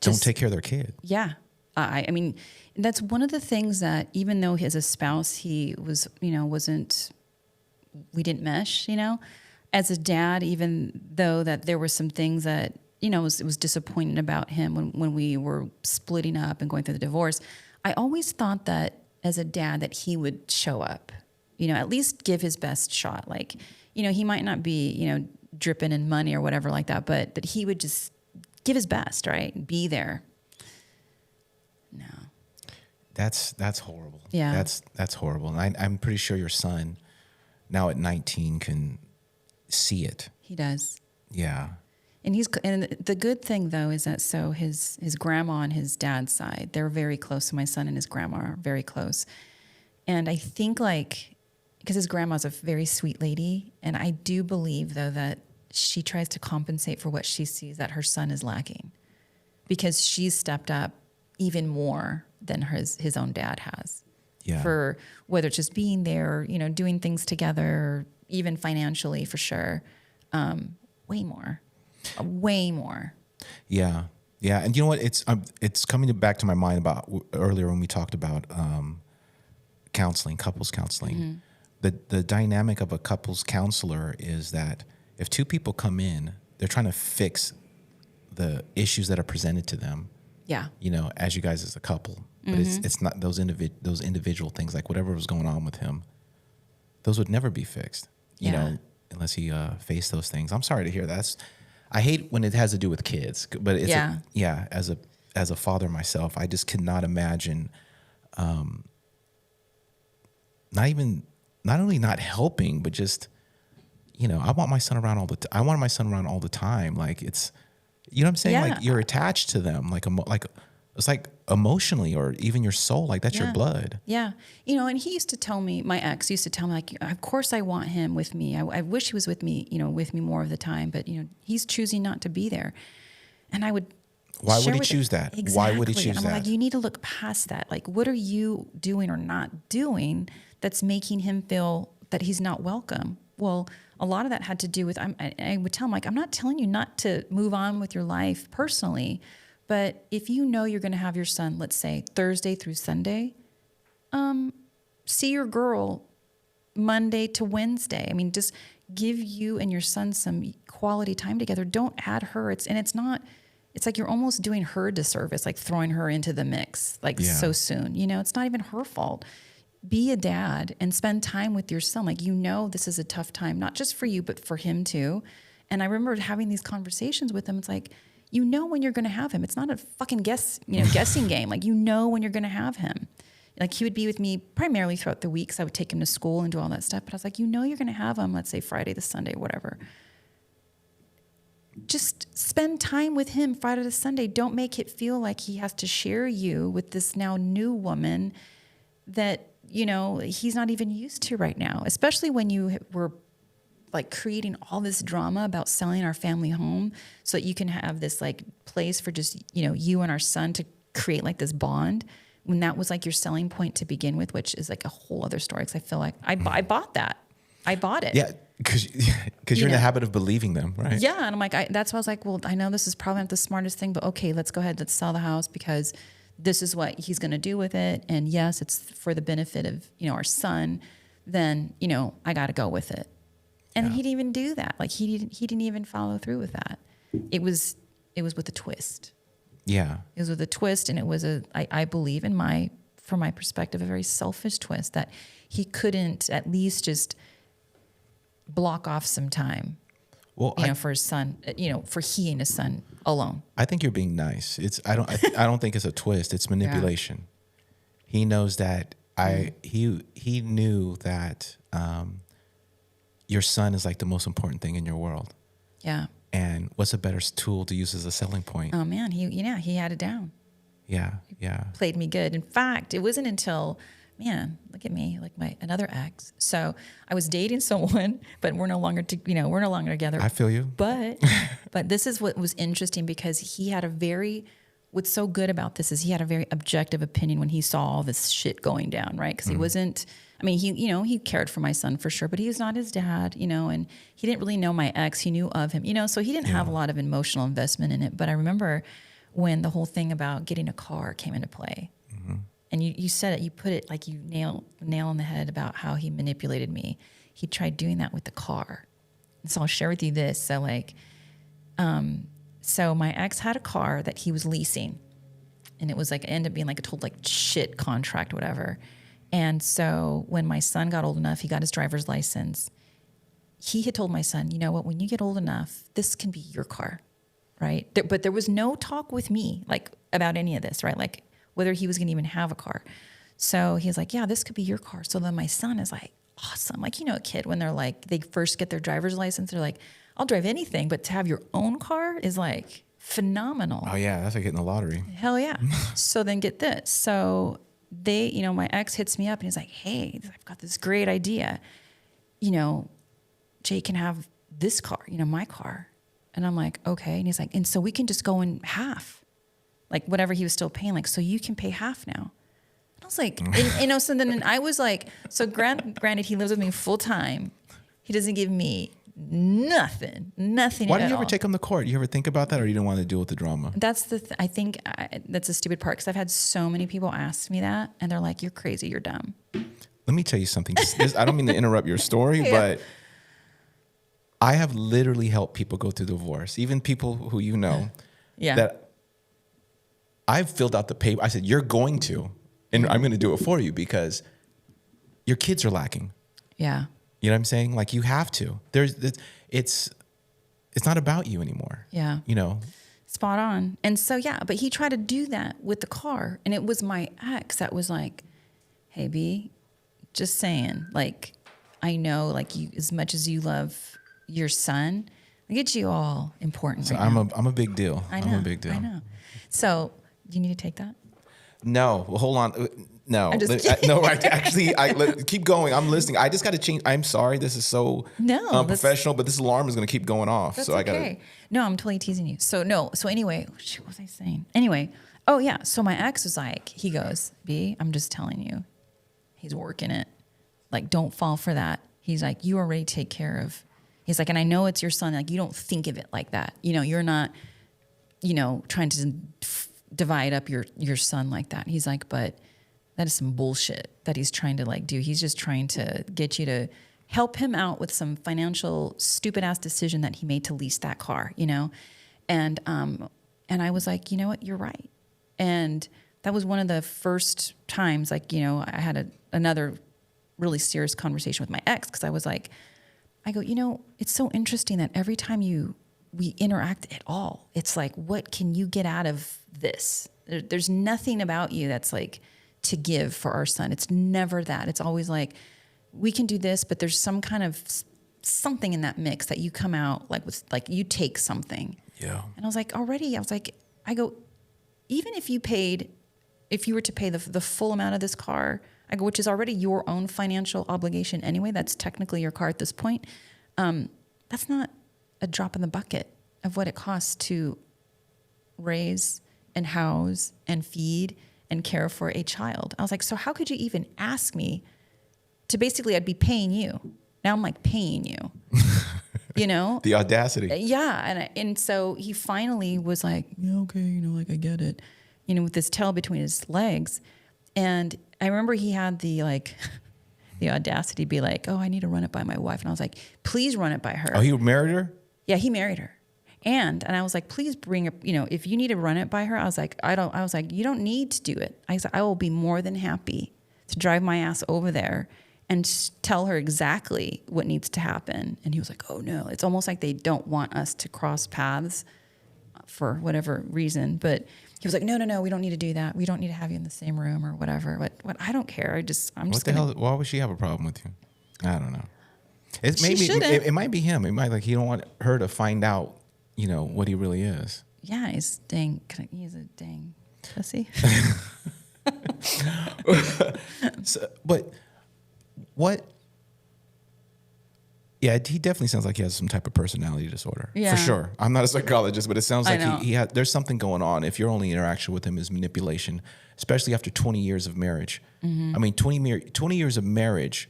don't take care of their kid. Yeah. I mean, that's one of the things that even though as a spouse, he was, you know, we didn't mesh, you know, as a dad, even though that there were some things that, you know, it was disappointing about him when we were splitting up and going through the divorce. I always thought that as a dad that he would show up, you know, at least give his best shot. Like, you know, he might not be, you know, dripping in money or whatever like that, but that he would just give his best, right? Be there. No. That's horrible. Yeah. That's horrible. And I'm pretty sure your son now at 19 can see it. He does. Yeah. And the good thing though is that so his grandma on his dad's side, they're very close. My son and his grandma are very close. And I think like, because his grandma's a very sweet lady, and I do believe though that she tries to compensate for what she sees that her son is lacking, because she's stepped up even more than his own dad has. Yeah. For whether it's just being there, you know, doing things together, or even financially for sure. Way more. Yeah. Yeah. And you know what? It's coming back to my mind about earlier when we talked about counseling, couples counseling. The dynamic of a couples counselor is that if two people come in, they're trying to fix the issues that are presented to them. Yeah. You know, as you guys as a couple, but it's not those individual things, like whatever was going on with him, those would never be fixed. You know, unless he faced those things. I'm sorry to hear that. I hate when it has to do with kids, but it's as a father myself, I just cannot imagine not only not helping, but just, you know, I want my son around all the time. Like it's, you know what I'm saying? Yeah. Like you're attached to them, like it's like emotionally, or even your soul, like that's your blood. Yeah. You know, and he used to tell me, my ex used to tell me, like, of course I want him with me. I wish he was with me, you know, with me more of the time, but you know, he's choosing not to be there. And I would, why would he choose that? Exactly. Why would he choose I'm that? like, you need to look past that. Like, what are you doing or not doing that's making him feel that he's not welcome? Well, a lot of that had to do with, I would tell him, like, I'm not telling you not to move on with your life personally, but if you know you're going to have your son, let's say Thursday through Sunday, see your girl Monday to Wednesday. I mean, just give you and your son some quality time together. Don't add her. It's like you're almost doing her a disservice, like throwing her into the mix, like so soon. You know, it's not even her fault. Be a dad and spend time with your son. Like, you know, this is a tough time, not just for you, but for him too. And I remember having these conversations with him. It's like, you know when you're going to have him. It's not a fucking guessing game. Like, you know when you're going to have him. Like, he would be with me primarily throughout the weeks. I would take him to school and do all that stuff. But I was like, you know you're going to have him, let's say Friday to Sunday, whatever. Just spend time with him Friday to Sunday. Don't make it feel like he has to share you with this now new woman that, you know, he's not even used to right now, especially when you were like creating all this drama about selling our family home so that you can have this like place for just, you know, you and our son to create like this bond, when that was like your selling point to begin with, which is like a whole other story. Cause I feel like I bought that. I bought it. Yeah. Cause you're in the habit of believing them, right? Yeah. And I'm like, that's why I was like, well, I know this is probably not the smartest thing, but okay, let's go ahead. Let's sell the house because this is what he's going to do with it. And yes, it's for the benefit of, you know, our son. Then, you know, I got to go with it. And he didn't even do that. Like he didn't even follow through with that. It was with a twist. Yeah. It was with a twist. And it was I believe from my perspective, a very selfish twist that he couldn't at least just block off some time, well, for his son, for he and his son alone. I think you're being nice. I don't think it's a twist. It's manipulation. Yeah. He knows that he knew that, your son is like the most important thing in your world. Yeah. And what's a better tool to use as a selling point? Oh man, he had it down. Yeah, yeah. Played me good. In fact, it wasn't until, man, look at me, like another ex. So I was dating someone, but we're no longer together. I feel you. But this is what was interesting, because he had what's so good about this is he had a very objective opinion when he saw all this shit going down, right? Because he wasn't, he cared for my son for sure, but he was not his dad, and he didn't really know my ex. He knew of him, so he didn't have a lot of emotional investment in it. But I remember when the whole thing about getting a car came into play, and you said it, you put it like you nail on the head about how he manipulated me. He tried doing that with the car. And so I'll share with you this. So my ex had a car that he was leasing, and it was like, it ended up being like a total like shit contract, whatever. And so when my son got old enough, he got his driver's license. He had told my son, you know what, when you get old enough, this can be your car, right? But there was no talk with me like about any of this, right? Like whether he was going to even have a car. So he's like, yeah, this could be your car. So then my son is like, awesome. Like, a kid, when they're like, they first get their driver's license, they're like, I'll drive anything, but to have your own car is like phenomenal. Oh yeah, that's like getting the lottery. Hell yeah. So then get this. So they, my ex hits me up and he's like, hey, I've got this great idea. Jay can have this car, my car. And I'm like, okay. And he's like, and so we can just go in half, like whatever he was still paying, like, so you can pay half now. And I was like, so then I was like, so granted he lives with me full time. He doesn't give me Nothing. Why did you ever take them to court? You ever think about that, or you didn't want to deal with the drama? That's I think that's a stupid part, because I've had so many people ask me that, and they're like, "You're crazy. You're dumb." Let me tell you something. I don't mean to interrupt your story, but I have literally helped people go through divorce, even people who you know. Yeah. That I've filled out the paper. I said, "You're going to, and I'm going to do it for you because your kids are lacking." Yeah. You know what I'm saying? Like, you have to. It's not about you anymore. Yeah. You know? Spot on. And so, yeah, but he tried to do that with the car. And it was my ex that was like, "Hey, B, just saying, like, I know, like, you, as much as you love your son, I get you all important So right now." I'm a big deal. I know. I'm a big deal. I know. So, do you need to take that? No, well, hold on. No, I'm just kidding. no. Keep going. I'm listening. I just got to change. I'm sorry. This is so unprofessional, but this alarm is going to keep going off. That's so I okay. got to. No, I'm totally teasing you. So no. So anyway, what was I saying? Anyway, oh yeah. So my ex was like, he goes, "B, I'm just telling you, he's working it. Like, don't fall for that." He's like, "You already take care of." He's like, "And I know it's your son. Like, you don't think of it like that. You know, you're not, trying to divide up your son like that." He's like, "But that is some bullshit that he's trying to like do. He's just trying to get you to help him out with some financial stupid ass decision that he made to lease that car, And I was like, "You know what? You're right." And that was one of the first times, like, I had another really serious conversation with my ex, because I was like, I go, it's so interesting that every time we interact at all, it's like, what can you get out of this? There's nothing about you that's like to give for our son. It's never that. It's always like, we can do this, but there's some kind of something in that mix that you come out like with, like, you take something. Yeah. And I was like, I go, even if you were to pay the full amount of this car, I go, which is already your own financial obligation anyway, that's technically your car at this point. That's not a drop in the bucket of what it costs to raise and house and feed and care for a child. I was like, so how could you even ask me to basically, I'd be paying you. Now I'm like paying you, The audacity. Yeah. And so he finally was like, "Yeah, okay, like, I get it," with his tail between his legs. And I remember he had the audacity to be like, "Oh, I need to run it by my wife." And I was like, "Please run it by her." Oh, he married her? Yeah, he married her. And I was like, "Please bring it, if you need to run it by her." I was like, "You don't need to do it." I said, "I will be more than happy to drive my ass over there and tell her exactly what needs to happen." And he was like, "Oh no." It's almost like they don't want us to cross paths for whatever reason. But he was like, no, we don't need to do that. We don't need to have you in the same room or whatever. What I don't care. I'm just hell? Why would she have a problem with you? I don't know. It might be him. It might, like, he don't want her to find out, what he really is. Yeah, he's a dang pussy. But what? Yeah, he definitely sounds like he has some type of personality disorder. Yeah. For sure. I'm not a psychologist, but it sounds like he there's something going on if your only interaction with him is manipulation, especially after 20 years of marriage. Mm-hmm. I mean, 20 years of marriage,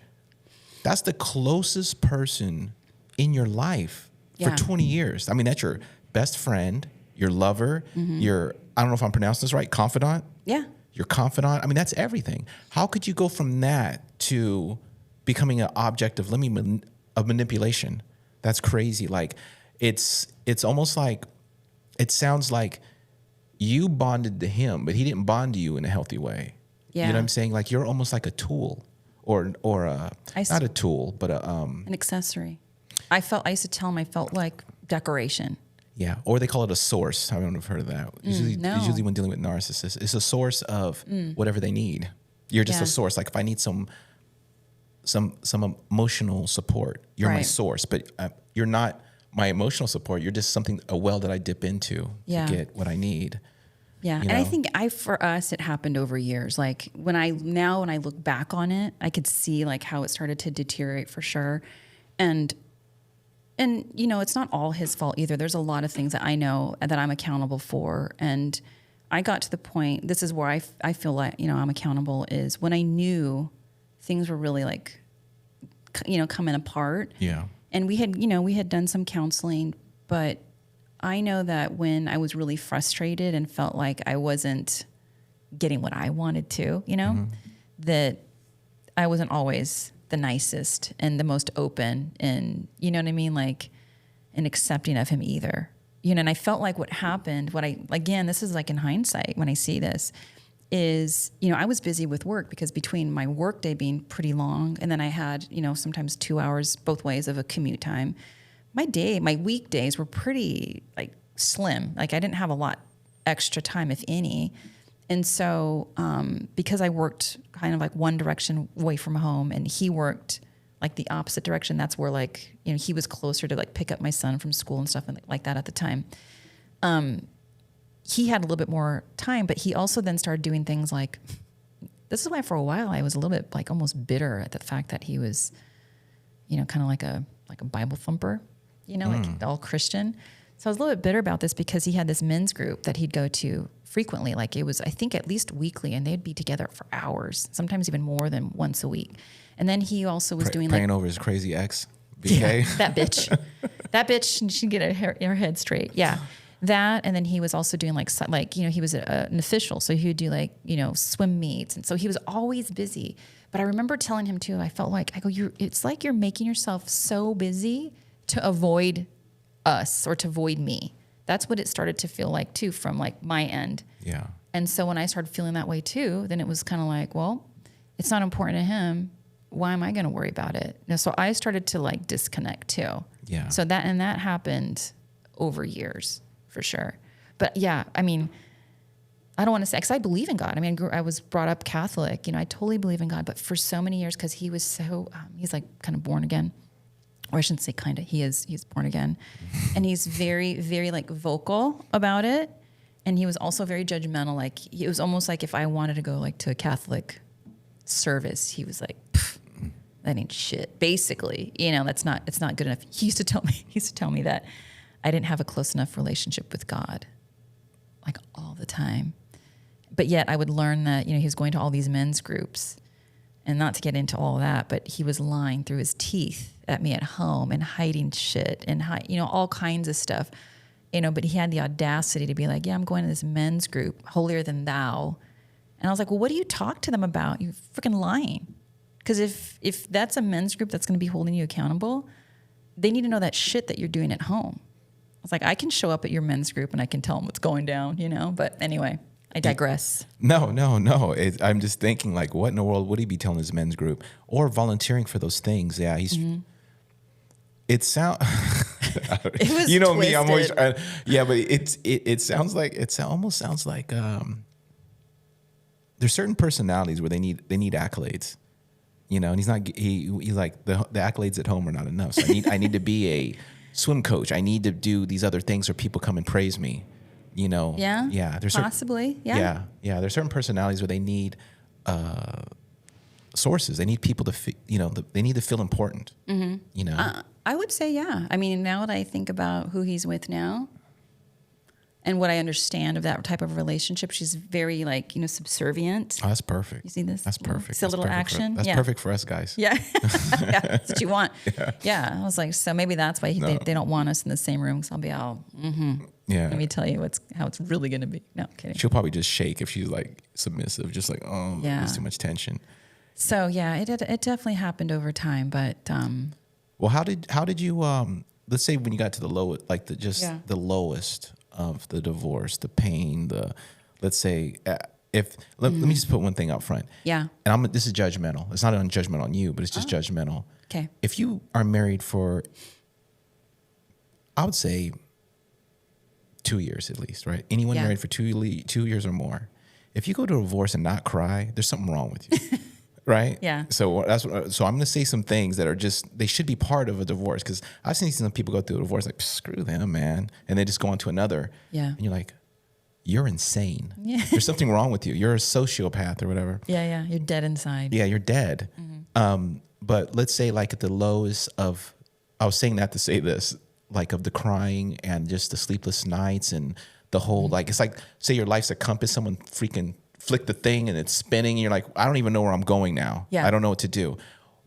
that's the closest person in your life for 20 years. I mean, that's your best friend, your lover, your, I don't know if I'm pronouncing this right, confidant? Yeah. Your confidant. I mean, that's everything. How could you go from that to becoming an object of manipulation? That's crazy. Like, it's almost like, it sounds like you bonded to him, but he didn't bond to you in a healthy way. Yeah. You know what I'm saying? Like, you're almost like a tool or not a tool, but an accessory. I used to tell him I felt like decoration. Yeah. Or they call it a source. I don't know if you've heard of that. Usually when dealing with narcissists, it's a source of whatever they need. You're just a source. Like, if I need some emotional support, you're my source, but you're not my emotional support. You're just a well that I dip into to get what I need. Yeah. And I think for us, it happened over years. Like, when I look back on it, I could see like how it started to deteriorate for sure. And it's not all his fault either. There's a lot of things that I know that I'm accountable for. And I got to the point, this is where I feel like, I'm accountable, is when I knew things were really like, coming apart. Yeah. And we had done some counseling, but I know that when I was really frustrated and felt like I wasn't getting what I wanted to, that I wasn't always the nicest and the most open and, you know what I mean? Like, and accepting of him either. And I felt like what happened, again, this is like in hindsight when I see this, is, I was busy with work because between my work day being pretty long and then I had, sometimes 2 hours both ways of a commute time, my weekdays were pretty like slim. Like I didn't have a lot extra time, if any. And so because I worked kind of like one direction away from home and he worked like the opposite direction, that's where like, he was closer to like pick up my son from school and stuff and like that at the time. He had a little bit more time, but he also then started doing things like, this is why for a while I was a little bit like almost bitter at the fact that he was, kind of like a Bible thumper, like all Christian. So I was a little bit bitter about this because he had this men's group that he'd go to frequently. Like it was, I think at least weekly, and they'd be together for hours, sometimes even more than once a week. And then he also was doing praying over his crazy ex, BK. Yeah, that bitch, she get her head straight. Yeah. That, and then he was also doing like he was an official, so he would do like swim meets, and so he was always busy. But I remember telling him too, I felt like it's like you're making yourself so busy to avoid us or to avoid me. That's what it started to feel like too from like my end. Yeah. And so when I started feeling that way too, then it was kind of like, well, it's not important to him. Why am I going to worry about it? So I started to like disconnect too. Yeah. So that happened over years. For sure. But yeah, I mean, I don't want to say, because I believe in God. I mean, I was brought up Catholic, I totally believe in God, but for so many years, because he was so, he's like kind of born again, or I shouldn't say kind of, he's born again. And he's very, very like vocal about it. And he was also very judgmental. Like it was almost like if I wanted to go like to a Catholic service, he was like, that ain't shit. Basically, it's not good enough. He used to tell me that I didn't have a close enough relationship with God, like all the time. But yet I would learn that, he was going to all these men's groups, and not to get into all that, but he was lying through his teeth at me at home and hiding shit and, all kinds of stuff, but he had the audacity to be like, yeah, I'm going to this men's group, holier than thou. And I was like, well, what do you talk to them about? You're freaking lying. Because if that's a men's group that's going to be holding you accountable, they need to know that shit that you're doing at home. I was like, I can show up at your men's group and I can tell them what's going down, But anyway, I digress. No. I'm just thinking, like, what in the world would he be telling his men's group or volunteering for those things? Yeah, he's. Mm-hmm. It sounds. It was me. twisted. I'm always. Yeah, but it sounds like almost sounds like there's certain personalities where they need accolades. And he's not. He's like the accolades at home are not enough. So I need to be a swim coach. I need to do these other things where people come and praise me, Yeah. Yeah. There's possibly. Yeah. Yeah. There's certain personalities where they need sources. They need people to, they need to feel important. Mm-hmm. I would say, yeah. I mean, now that I think about who he's with now and what I understand of that type of relationship, she's very like, subservient. Oh, that's perfect. You see this? That's perfect. It's a little action. That's perfect for us guys. Yeah. Yeah. That's what you want. Yeah. I was like, so maybe that's why they don't want us in the same room. So I'll be all, yeah. Let me tell you how it's really going to be. No, kidding. She'll probably just shake if she's like submissive, just like, oh, there's too much tension. So yeah, it definitely happened over time, but. Well, how did you, let's say when you got to the lowest, like the lowest of the divorce, the pain, let's say, let me just put one thing up front. Yeah. And this is judgmental. It's not a judgment on you, but it's just judgmental. Okay. If you are married for, I would say 2 years at least, right? Anyone married for 2 years or more, if you go to a divorce and not cry, there's something wrong with you. Right? Yeah. So I'm going to say some things that are they should be part of a divorce, because I've seen some people go through a divorce like, screw them, man. And they just go on to another. Yeah. And you're like, you're insane. Yeah. There's something wrong with you. You're a sociopath or whatever. Yeah, yeah. You're dead inside. Yeah, you're dead. Mm-hmm. But let's say like at the lowest of, I was saying that to say this, like of the crying and just the sleepless nights and the whole, like, it's like, say your life's a compass, someone freaking flick the thing and it's spinning and you're like, I don't even know where I'm going now. Yeah. I don't know what to do.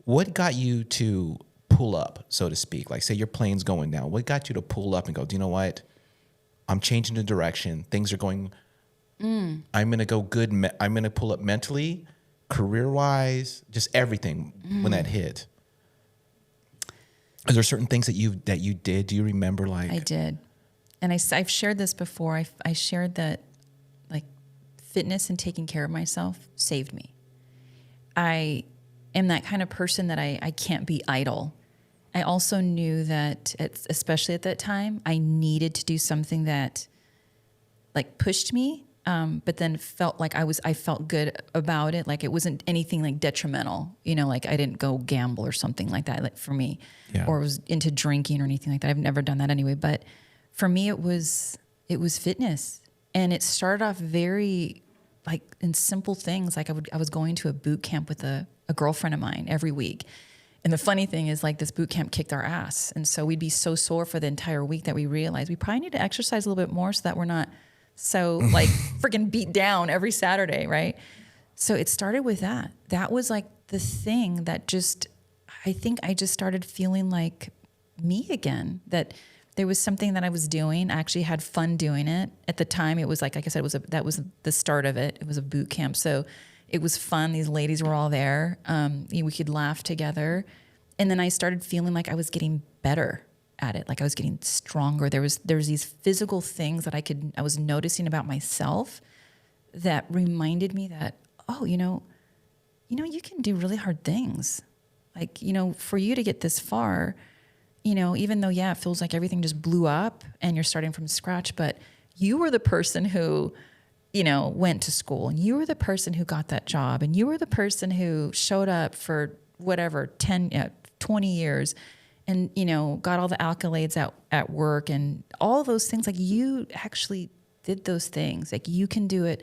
What got you to pull pull up, so to speak? Like, say your plane's going down. What got you to pull up and go, do you know what? I'm changing the direction. Things are going. I'm going to go good. I'm going to pull up mentally, career-wise, just everything when that hit. Are there certain things that you did? Do you remember? Like, I did. And I've shared this before. I shared that like fitness and taking care of myself saved me. I am that kind of person that I can't be idle. I also knew that, especially at that time, I needed to do something that like pushed me, but then felt like I felt good about it. Like it wasn't anything like detrimental, like I didn't go gamble or something like that, like for me, or was into drinking or anything like that. I've never done that anyway. But for me, it was fitness. And it started off very like in simple things. Like I was going to a boot camp with a girlfriend of mine every week. And the funny thing is like this boot camp kicked our ass. And so we'd be so sore for the entire week that we realized we probably need to exercise a little bit more so that we're not so like freaking beat down every Saturday, right? So it started with that. That was like the thing that I think I just started feeling like me again, that there was something that I was doing. I actually had fun doing it. At the time, it was like I said, that was the start of it. It was a boot camp. So it was fun. These ladies were all there. We could laugh together. And then I started feeling like I was getting better at it. Like I was getting stronger. There was these physical things that I was noticing about myself that reminded me that, oh, you can do really hard things. Like, for you to get this far, even though, it feels like everything just blew up and you're starting from scratch, but you were the person who, went to school, and you were the person who got that job, and you were the person who showed up for whatever, 20 years and, got all the accolades at work and all those things. Like you actually did those things. Like you can do it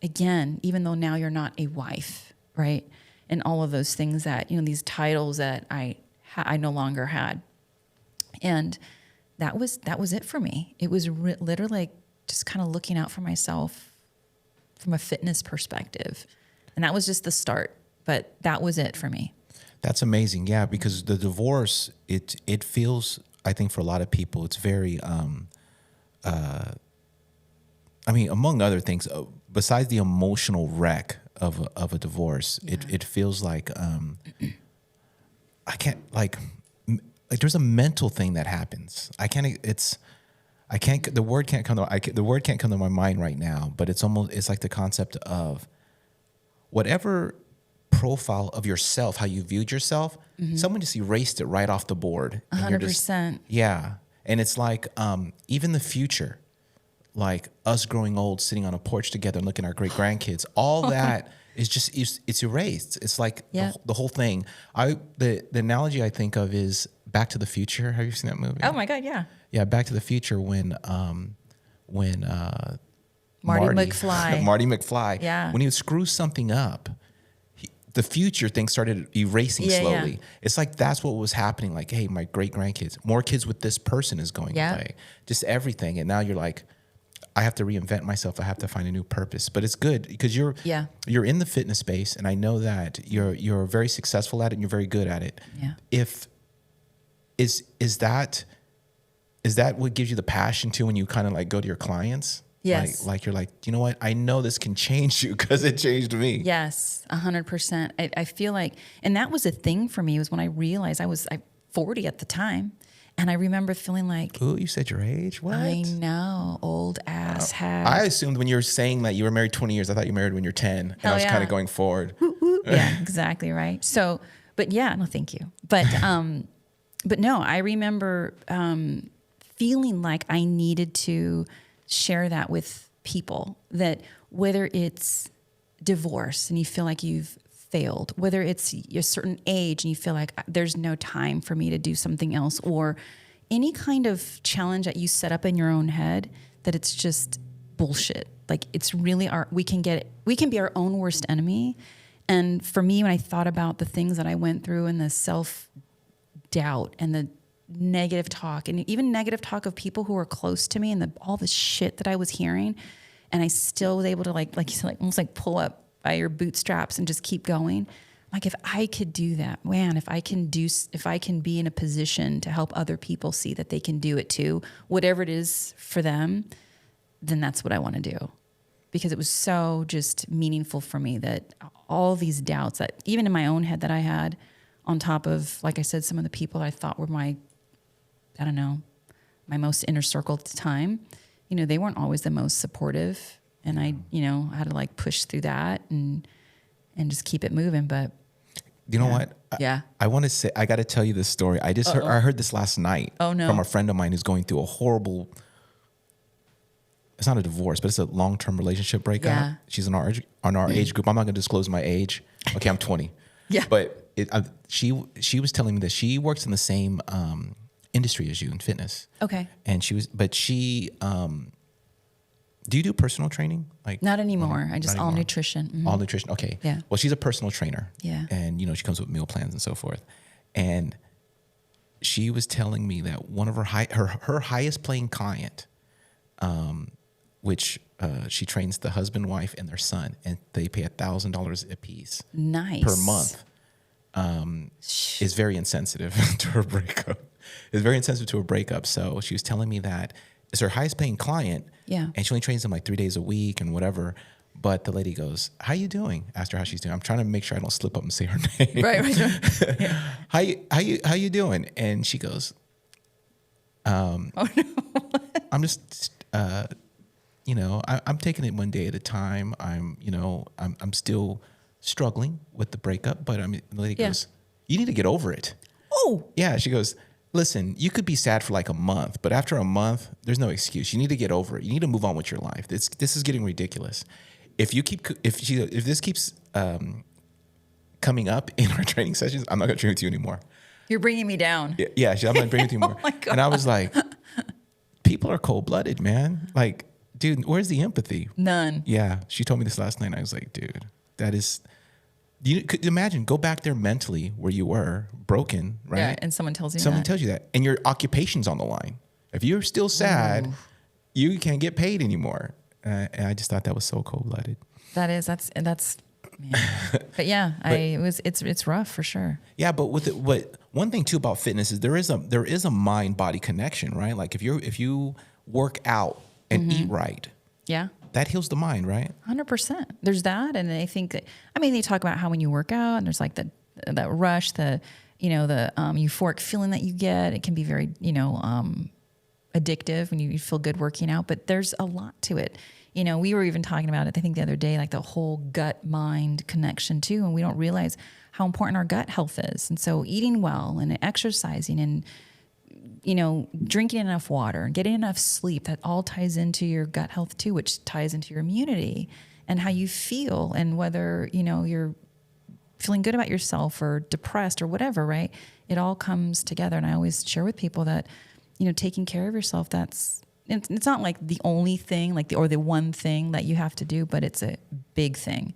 again, even though now you're not a wife, right? And all of those things that, these titles that I no longer had. And that was it for me. It was literally like just kind of looking out for myself from a fitness perspective. And that was just the start, but that was it for me. That's amazing. Yeah. Because the divorce, it feels, I think for a lot of people, it's very, among other things, besides the emotional wreck of a divorce, it feels like, I can't like there's a mental thing that happens. The word can't come to my mind right now, but it's like the concept of whatever profile of yourself, how you viewed yourself, someone just erased it right off the board. 100%. Yeah. And it's like, even the future, like us growing old, sitting on a porch together and looking at our great grandkids, all that is just, it's erased. It's like the whole thing. The analogy I think of is Back to the Future. Have you seen that movie? Oh my God. Yeah. Yeah. Back to the Future when Marty McFly, yeah, when he would screw something up, the future thing started erasing slowly. Yeah. It's like that's what was happening. Like, hey, my great grandkids, more kids with this person is going away. Just everything. And now you're like, I have to reinvent myself. I have to find a new purpose. But it's good because you're in the fitness space, and I know that you're very successful at it and you're very good at it. Yeah. Is that what gives you the passion too when you kind of like go to your clients? Yes. Like you're like, you know what? I know this can change you because it changed me. Yes, 100%. I feel like, and that was a thing for me, was when I realized I was 40 at the time. And I remember feeling like, ooh, you said your age? What? I know, old ass hat. I assumed when you were saying that you were married 20 years, I thought you were married when you're 10. And I was kind of going forward. Yeah, exactly right. So, but yeah, no, thank you. But no, I remember feeling like I needed to share that with people, that whether it's divorce and you feel like you've failed, whether it's a certain age and you feel like there's no time for me to do something else, or any kind of challenge that you set up in your own head, that it's just bullshit. Like it's really we can be our own worst enemy. And for me, when I thought about the things that I went through and the self-doubt and the negative talk, and even negative talk of people who were close to me, and all the shit that I was hearing, and I still was able to like you said, like almost like pull up by your bootstraps and just keep going. Like, if I could do that, man, if I can be in a position to help other people see that they can do it too, whatever it is for them, then that's what I want to do. Because it was so just meaningful for me that all these doubts that even in my own head that I had, on top of, like I said, some of the people I thought were my most inner circle at the time, they weren't always the most supportive. And I, had to like push through that and just keep it moving. But you know what? I want to say, I got to tell you this story. I heard this last night from a friend of mine who's going through a horrible, it's not a divorce, but it's a long-term relationship breakup. Yeah. She's on our age group. I'm not going to disclose my age. Okay, I'm 20. Yeah. But she was telling me that she works in the same industry as you in fitness. Okay. And do you do personal training? Like not anymore. I just all nutrition. Mm-hmm. All nutrition. Okay. Yeah. Well, she's a personal trainer. Yeah. And she comes with meal plans and so forth. And she was telling me that one of her highest paying client, which she trains the husband, wife, and their son, and they pay $1,000 a piece. Nice. Per month. Is very insensitive to her breakup. It's very insensitive to her breakup. So she was telling me that it's her highest paying client. Yeah. And she only trains them like 3 days a week and whatever. But the lady goes, "How you doing?" Asked her how she's doing. I'm trying to make sure I don't slip up and say her name. Right. Yeah. How you doing? And she goes, oh no. I'm just I'm taking it one day at a time. I'm still struggling with the breakup, but the lady goes, "You need to get over it." Oh. Yeah, she goes, "Listen, you could be sad for like a month, but after a month, there's no excuse. You need to get over it. You need to move on with your life. This is getting ridiculous. If this keeps coming up in our training sessions, I'm not going to train with you anymore. You're bringing me down." Yeah, I'm not bringing with you anymore. Oh my God. And I was like, people are cold-blooded, man. Like, dude, where's the empathy? None. Yeah, she told me this last night. And I was like, dude, that is. You could imagine, go back there mentally where you were broken, right? Yeah, and someone tells you that, and your occupation's on the line. If you're still sad, you can't get paid anymore. And I just thought that was so cold-blooded. That's man. But yeah, it's rough for sure. Yeah, but one thing too about fitness is there is a mind-body connection, right? Like if you work out and eat right, yeah, that heals the mind, right? 100%. There's that, and I think they talk about how when you work out and there's like that rush, the euphoric feeling that you get. It can be very addictive when you feel good working out, but there's a lot to it. We were even talking about it, I think the other day, like the whole gut-mind connection too, and we don't realize how important our gut health is. And so eating well and exercising and drinking enough water and getting enough sleep, that all ties into your gut health too, which ties into your immunity and how you feel and whether, you're feeling good about yourself or depressed or whatever, right? It all comes together. And I always share with people that, taking care of yourself, it's not like the only thing, or the one thing that you have to do, but it's a big thing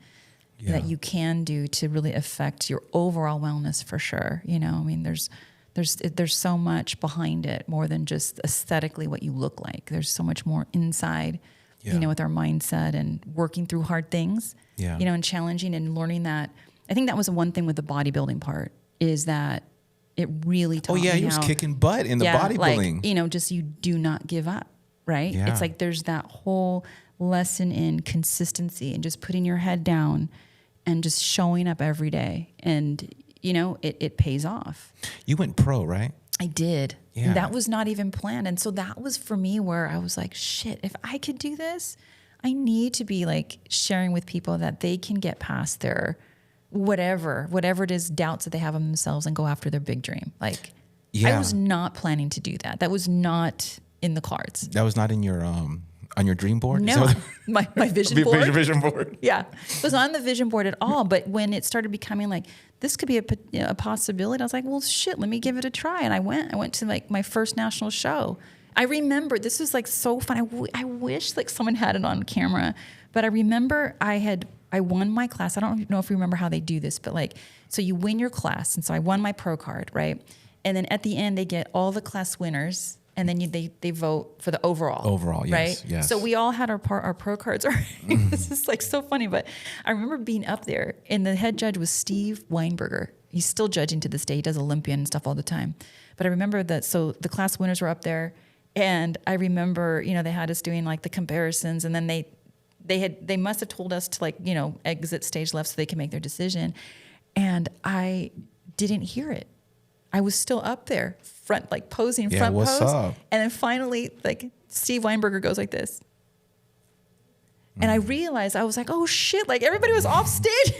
that you can do to really affect your overall wellness for sure. There's so much behind it, more than just aesthetically what you look like. There's so much more inside, with our mindset and working through hard things, and challenging and learning that. I think that was one thing with the bodybuilding part is that it really taught me he was kicking butt in the bodybuilding. Just you do not give up, right? Yeah. It's like there's that whole lesson in consistency and just putting your head down and just showing up every day. And it pays off. You went pro, right? I did. Yeah. And that was not even planned. And so that was for me where I was like, shit, if I could do this, I need to be sharing with people that they can get past their whatever it is, doubts that they have of themselves and go after their big dream. I was not planning to do that. That was not in the cards. That was not in your on your dream board? No, my vision board. Vision board. Yeah, it was not on the vision board at all. But when it started becoming this could be a possibility, I was like, well, shit, let me give it a try. And I went to my first national show. I remember, this was so fun. I wish someone had it on camera, but I remember I won my class. I don't know if you remember how they do this, but so you win your class. And so I won my pro card, right? And then at the end, they get all the class winners and then they vote for the overall. Overall, yes, right? yes. So we all had our pro cards already. This is like so funny, but I remember being up there, and the head judge was Steve Weinberger. He's still judging to this day. He does Olympian and stuff all the time. But I remember that. So the class winners were up there, and I remember, they had us doing like the comparisons, and then they must have told us to, like, exit stage left so they can make their decision. And I didn't hear it. I was still up there, front, like posing front what's pose. up? And then finally, like, Steve Weinberger goes like this. And I realized, I was like, oh shit, like everybody was off stage.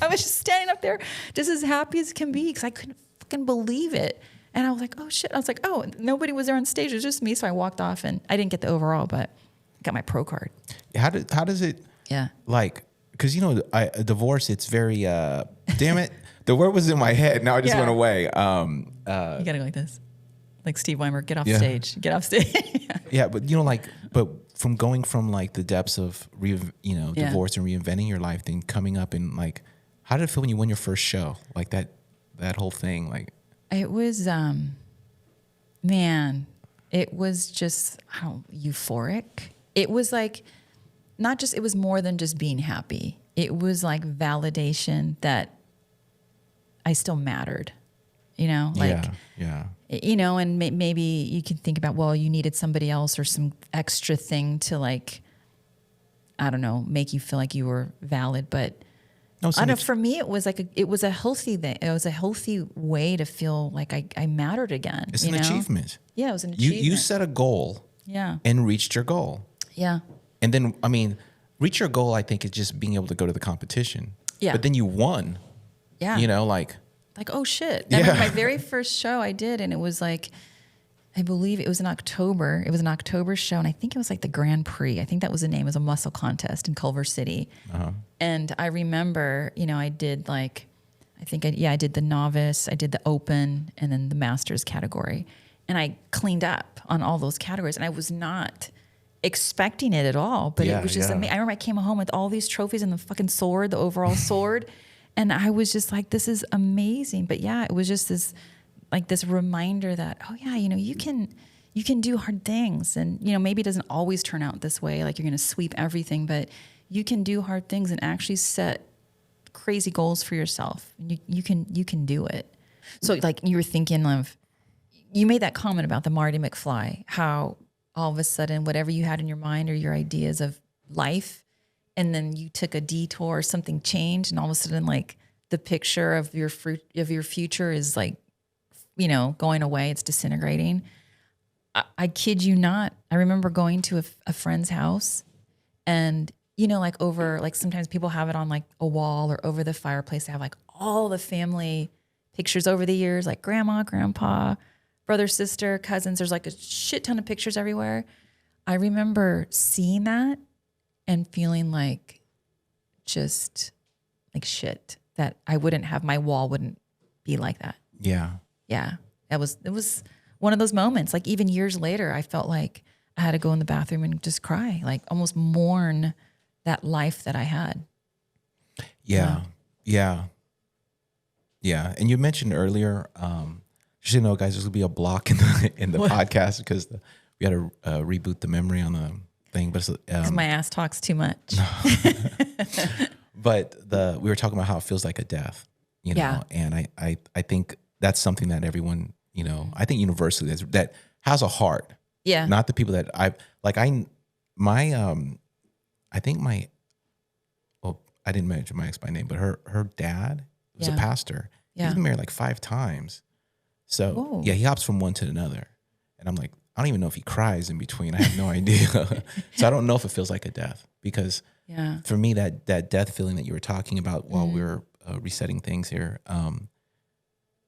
I was just standing up there just as happy as can be because I couldn't fucking believe it. And I was like, oh shit. I was like, oh, nobody was there on stage. It was just me. So I walked off, and I didn't get the overall, but I got my pro card. How does it, Yeah. like, because, a divorce, it's very, damn it. The word was in my head. Now it just went away. You got to go like this. Like Steve Weimer, get off stage. Get off stage. Yeah, but, but from going from, like, the depths of, divorce and reinventing your life, then coming up and, like, how did it feel when you won your first show? Like, that whole thing, like. It was, man, it was just euphoric. It was like, it was more than just being happy. It was like validation that I still mattered, like, and maybe you can think about, well, you needed somebody else or some extra thing to, like, I don't know, make you feel like you were valid. But I don't know, for me, it was like it was a healthy thing. It was a healthy way to feel like I mattered again. It's an achievement. Yeah, it was an achievement. You set a goal. Yeah. And reached your goal. Yeah. And then, reach your goal, I think, is just being able to go to the competition. Yeah. But then you won. Yeah. Like, oh shit. I remember my very first show I did, and it was like, I believe it was in October. It was an October show, and I think it was like the Grand Prix. I think that was the name. It was a muscle contest in Culver City. Uh-huh. And I remember, I did like, I did the novice, I did the open, and then the masters category. And I cleaned up on all those categories, and I was not expecting it at all, but it was just amazing. I remember I came home with all these trophies and the fucking sword, the overall sword. And I was just like, this is amazing. But yeah, it was just this reminder that, oh yeah, you can do hard things. And, maybe it doesn't always turn out this way. Like you're going to sweep everything, but you can do hard things and actually set crazy goals for yourself. You can do it. So like you were thinking of, you made that comment about the Marty McFly, how all of a sudden, whatever you had in your mind or your ideas of life, and then you took a detour, something changed, and all of a sudden, like the picture of your future is like, going away. It's disintegrating. I kid you not. I remember going to a friend's house, and like over, like sometimes people have it on like a wall or over the fireplace. They have like all the family pictures over the years, like grandma, grandpa, brother, sister, cousins. There's like a shit ton of pictures everywhere. I remember seeing that and feeling like just like shit, that I wouldn't have, my wall wouldn't be like that. Yeah. Yeah. It was one of those moments. Like even years later, I felt like I had to go in the bathroom and just cry, like almost mourn that life that I had. Yeah. Yeah. Yeah. And you mentioned earlier, just so you know, guys, there's gonna be a block in the podcast because we got to reboot the memory on the thing. But because my ass talks too much. But we were talking about how it feels like a death, and I think that's something that everyone, I think universally that has a heart. Yeah. Not the people that I didn't mention my ex by name, but her dad was a pastor. Yeah. He's been married like 5 times. So whoa. Yeah, he hops from one to another. And I'm like, I don't even know if he cries in between. I have no idea. So I don't know if it feels like a death because for me, that death feeling that you were talking about while we were resetting things here,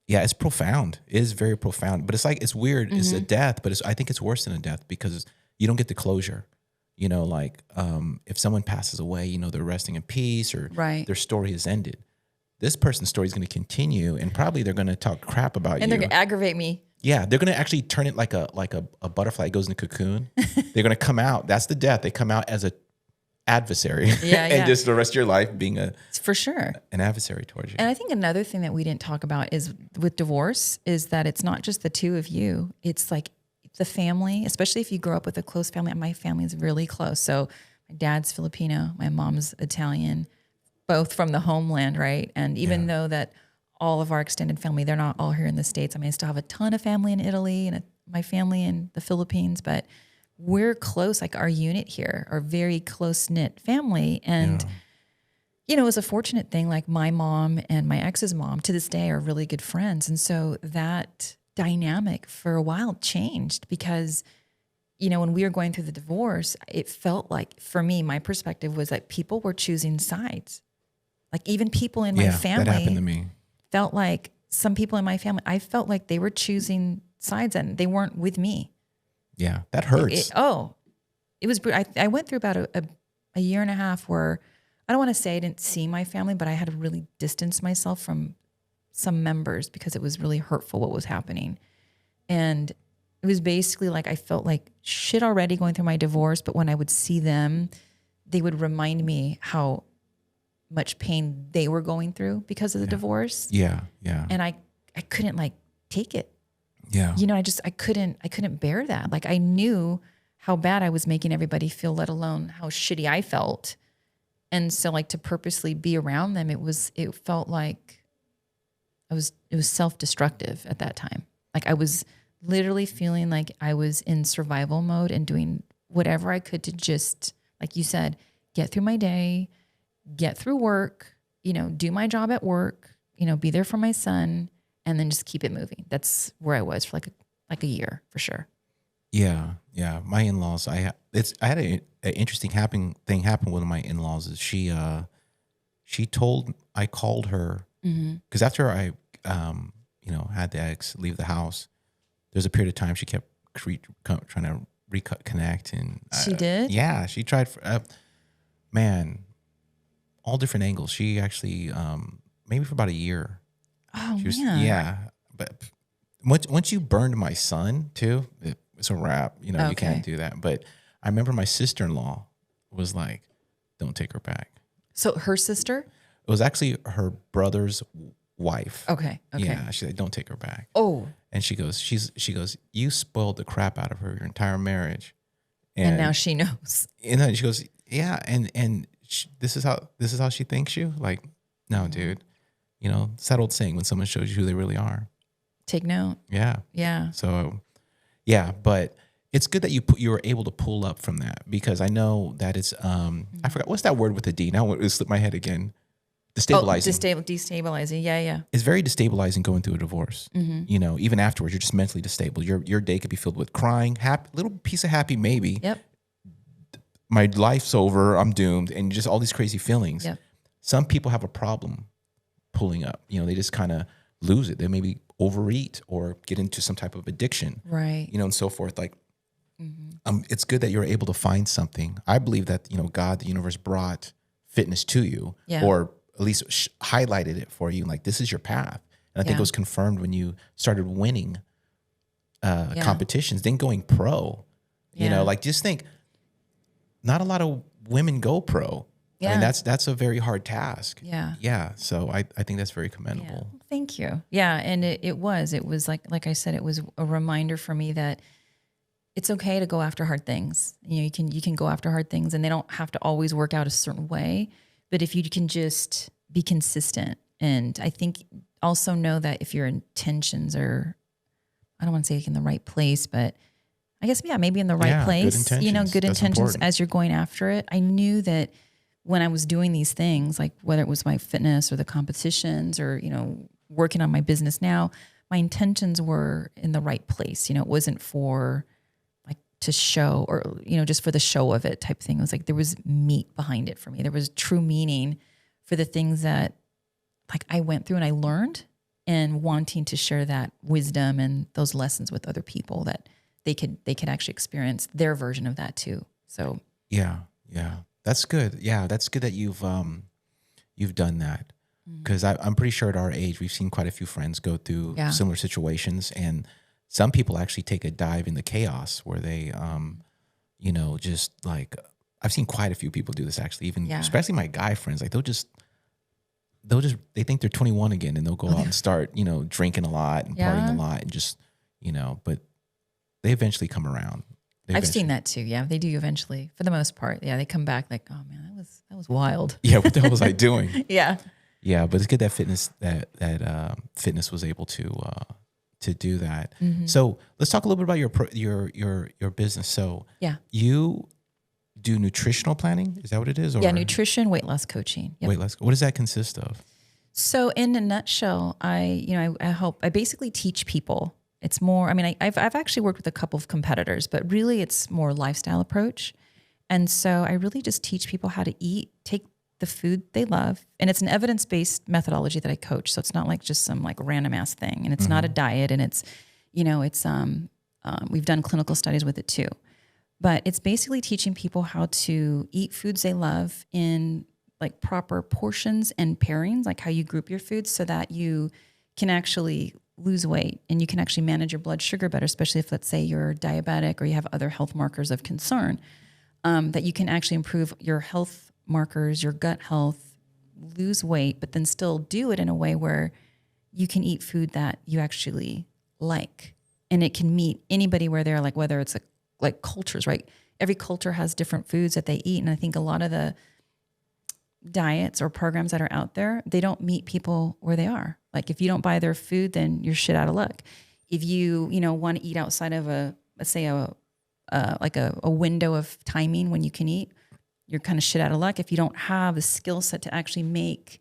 it's profound. It is very profound. But it's like, it's weird. Mm-hmm. It's a death, but I think it's worse than a death because you don't get the closure. If someone passes away, they're resting in peace or their story has ended. This person's story is going to continue and probably they're going to talk crap about you. And they're going to aggravate me. Yeah, they're going to actually turn it like a butterfly goes in a cocoon. They're going to come out. That's the death. They come out as a adversary. And just the rest of your life being for sure an adversary towards you. And I think another thing that we didn't talk about is with divorce is that it's not just the two of you. It's like the family, especially if you grow up with a close family. My family is really close. So my dad's Filipino, my mom's Italian, both from the homeland, right? And even though that all of our extended family, they're not all here in the States. I mean, I still have a ton of family in Italy and my family in the Philippines, but we're close. Like our unit here are very close knit family. And, you know, it was a fortunate thing. Like my mom and my ex's mom to this day are really good friends. And so that dynamic for a while changed because, you know, when we were going through the divorce, it felt like, for me, my perspective was that people were choosing sides. Like even people in my family, that happened to me. Felt like some people in my family, I felt like they were choosing sides and they weren't with me. Yeah, that hurts. It was, I went through about a year and a half where I don't want to say I didn't see my family, but I had to really distance myself from some members because it was really hurtful what was happening. And it was basically like I felt like shit already going through my divorce, but when I would see them, they would remind me how much pain they were going through because of the divorce. Yeah. And I couldn't like take it. Yeah. You know, I couldn't bear that. Like I knew how bad I was making everybody feel, let alone how shitty I felt. And so like to purposely be around them, it felt like it was self-destructive at that time. Like I was literally feeling like I was in survival mode and doing whatever I could to just, like you said, get through my day, get through work, you know, do my job at work, you know, be there for my son, and then just keep it moving. That's where I was for like a year for sure. Yeah. My in-laws, I had an interesting thing happen with my in-laws. Is she told, I called her because after I had the ex leave the house, there's a period of time she kept trying to reconnect, and she did. Yeah, she tried for all different angles. She actually maybe for about a year. Oh she was, man. Yeah, but once you burned my son too, it's a wrap. You know, You can't do that. But I remember my sister-in-law was like, "Don't take her back." So her sister? It was actually her brother's wife. Okay. Yeah, she said, "Don't take her back." Oh. And she goes, "You spoiled the crap out of her your entire marriage." And now she knows. And then she goes, "Yeah, and this is how she thinks you." Like, no, dude. You know, it's that old saying, when someone shows you who they really are. Take note. Yeah. So, yeah, but it's good that you were able to pull up from that, because I know that it's I forgot what's that word with the D. Now it slipped my head again. Destabilizing. Destabilizing. Yeah. It's very destabilizing going through a divorce. You know, even afterwards, you're just mentally destable. Your day could be filled with crying, little piece of happy maybe. Yep. My life's over, I'm doomed, and just all these crazy feelings. Yep. Some people have a problem pulling up. You know, they just kind of lose it. They maybe overeat or get into some type of addiction. Right. You know, and so forth. Like, it's good that you're able to find something. I believe that, you know, God, the universe, brought fitness to you, or at least highlighted it for you. Like, this is your path. And I think it was confirmed when you started winning competitions, then going pro. You know, like, just think, not a lot of women go pro. I mean, that's a very hard task. Yeah. So I think that's very commendable. Yeah. Thank you. Yeah. And it was like I said, it was a reminder for me that it's okay to go after hard things. You know, you can go after hard things, and they don't have to always work out a certain way. But if you can just be consistent, and I think also know that if your intentions are, I don't want to say in the right place, but I guess, maybe in the right place, good intentions important. As you're going after it. I knew that when I was doing these things, like whether it was my fitness or the competitions or, you know, working on my business now, my intentions were in the right place. You know, it wasn't for like to show or, you know, just for the show of it type thing. It was like there was meat behind it for me. There was true meaning for the things that like I went through and I learned, and wanting to share that wisdom and those lessons with other people that they could actually experience their version of that too. So yeah, that's good. Yeah, that's good that you've done that, because I'm pretty sure at our age we've seen quite a few friends go through similar situations, and some people actually take a dive in the chaos where they, you know, just like I've seen quite a few people do this actually, even especially my guy friends. Like they think they're 21 again, and they'll go out and start, you know, drinking a lot and partying a lot, and just, you know, but they eventually come around. I've seen that too. Yeah, they do eventually, for the most part. Yeah, they come back like, oh man, that was wild. Yeah, what the hell was I doing? Yeah. Yeah, but it's good that fitness was able to do that. Mm-hmm. So let's talk a little bit about your business. So Yeah. you do nutritional planning? Is that what it is? Or Yeah, nutrition, weight loss coaching. Yep. Weight loss. What does that consist of? So in a nutshell, I basically teach people. It's more, I mean, I've actually worked with a couple of competitors, but really it's more lifestyle approach. And so I really just teach people how to eat, take the food they love. And it's an evidence-based methodology that I coach. So it's not like just some like random ass thing. And it's not a diet. And it's, we've done clinical studies with it too. But it's basically teaching people how to eat foods they love in like proper portions and pairings, like how you group your foods so that you can actually lose weight and you can actually manage your blood sugar better, especially if, let's say, you're diabetic or you have other health markers of concern, that you can actually improve your health markers, your gut health, lose weight, but then still do it in a way where you can eat food that you actually like. And it can meet anybody where they're, like, whether it's like cultures, right? Every culture has different foods that they eat. And I think a lot of the diets or programs that are out there, they don't meet people where they are. Like if you don't buy their food, then you're shit out of luck. If you want to eat outside of let's say a window of timing when you can eat, you're kind of shit out of luck if you don't have the skill set to actually make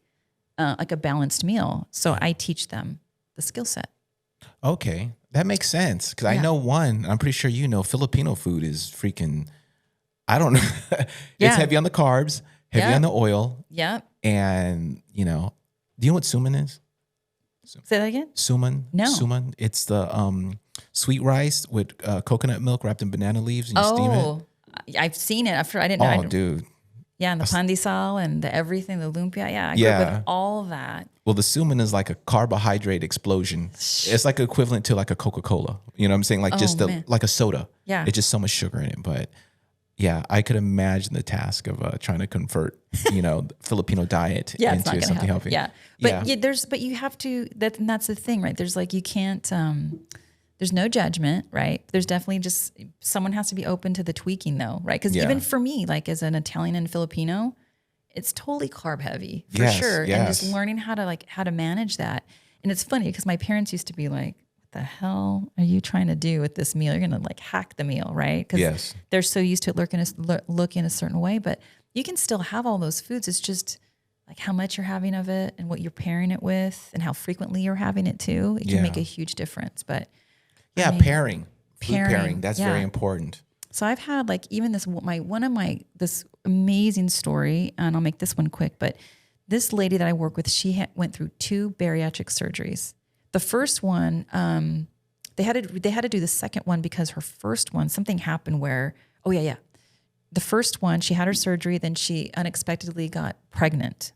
like a balanced meal. So I teach them the skill set. Okay. That makes sense. Cause I know I'm pretty sure Filipino food is freaking, I don't know. It's heavy on the carbs, heavy on the oil. Yeah. And do you know what suman is? Say that again? Suman. No. Suman. It's the sweet rice with coconut milk wrapped in banana leaves and you steam it. I've seen it. I didn't know. Oh, dude. Yeah, and the pandesal and the everything, the lumpia. Yeah, I grew up with all that. Well, the suman is like a carbohydrate explosion. It's like equivalent to like a Coca-Cola. You know what I'm saying? Like like a soda. Yeah. It's just so much sugar in it. But yeah, I could imagine the task of trying to convert, Filipino diet into something healthy. Yeah. But but you have to, and that's the thing, right? There's like, you can't, there's no judgment, right? There's definitely just, someone has to be open to the tweaking though, right? Because even for me, like as an Italian and Filipino, it's totally carb heavy for sure. Yes. And just learning how to manage that. And it's funny because my parents used to be like, what the hell are you trying to do with this meal? You're going to like hack the meal, right? Because they're so used to it looking a certain way, but you can still have all those foods. It's just like how much you're having of it and what you're pairing it with and how frequently you're having it too. It can make a huge difference. But yeah, pairing. Food pairing. That's very important. So I've had like even this amazing story, and I'll make this one quick, but this lady that I work with, she went through 2 bariatric surgeries. The first one, they had to do the second one because her first one, something happened where, the first one, she had her surgery, then she unexpectedly got pregnant.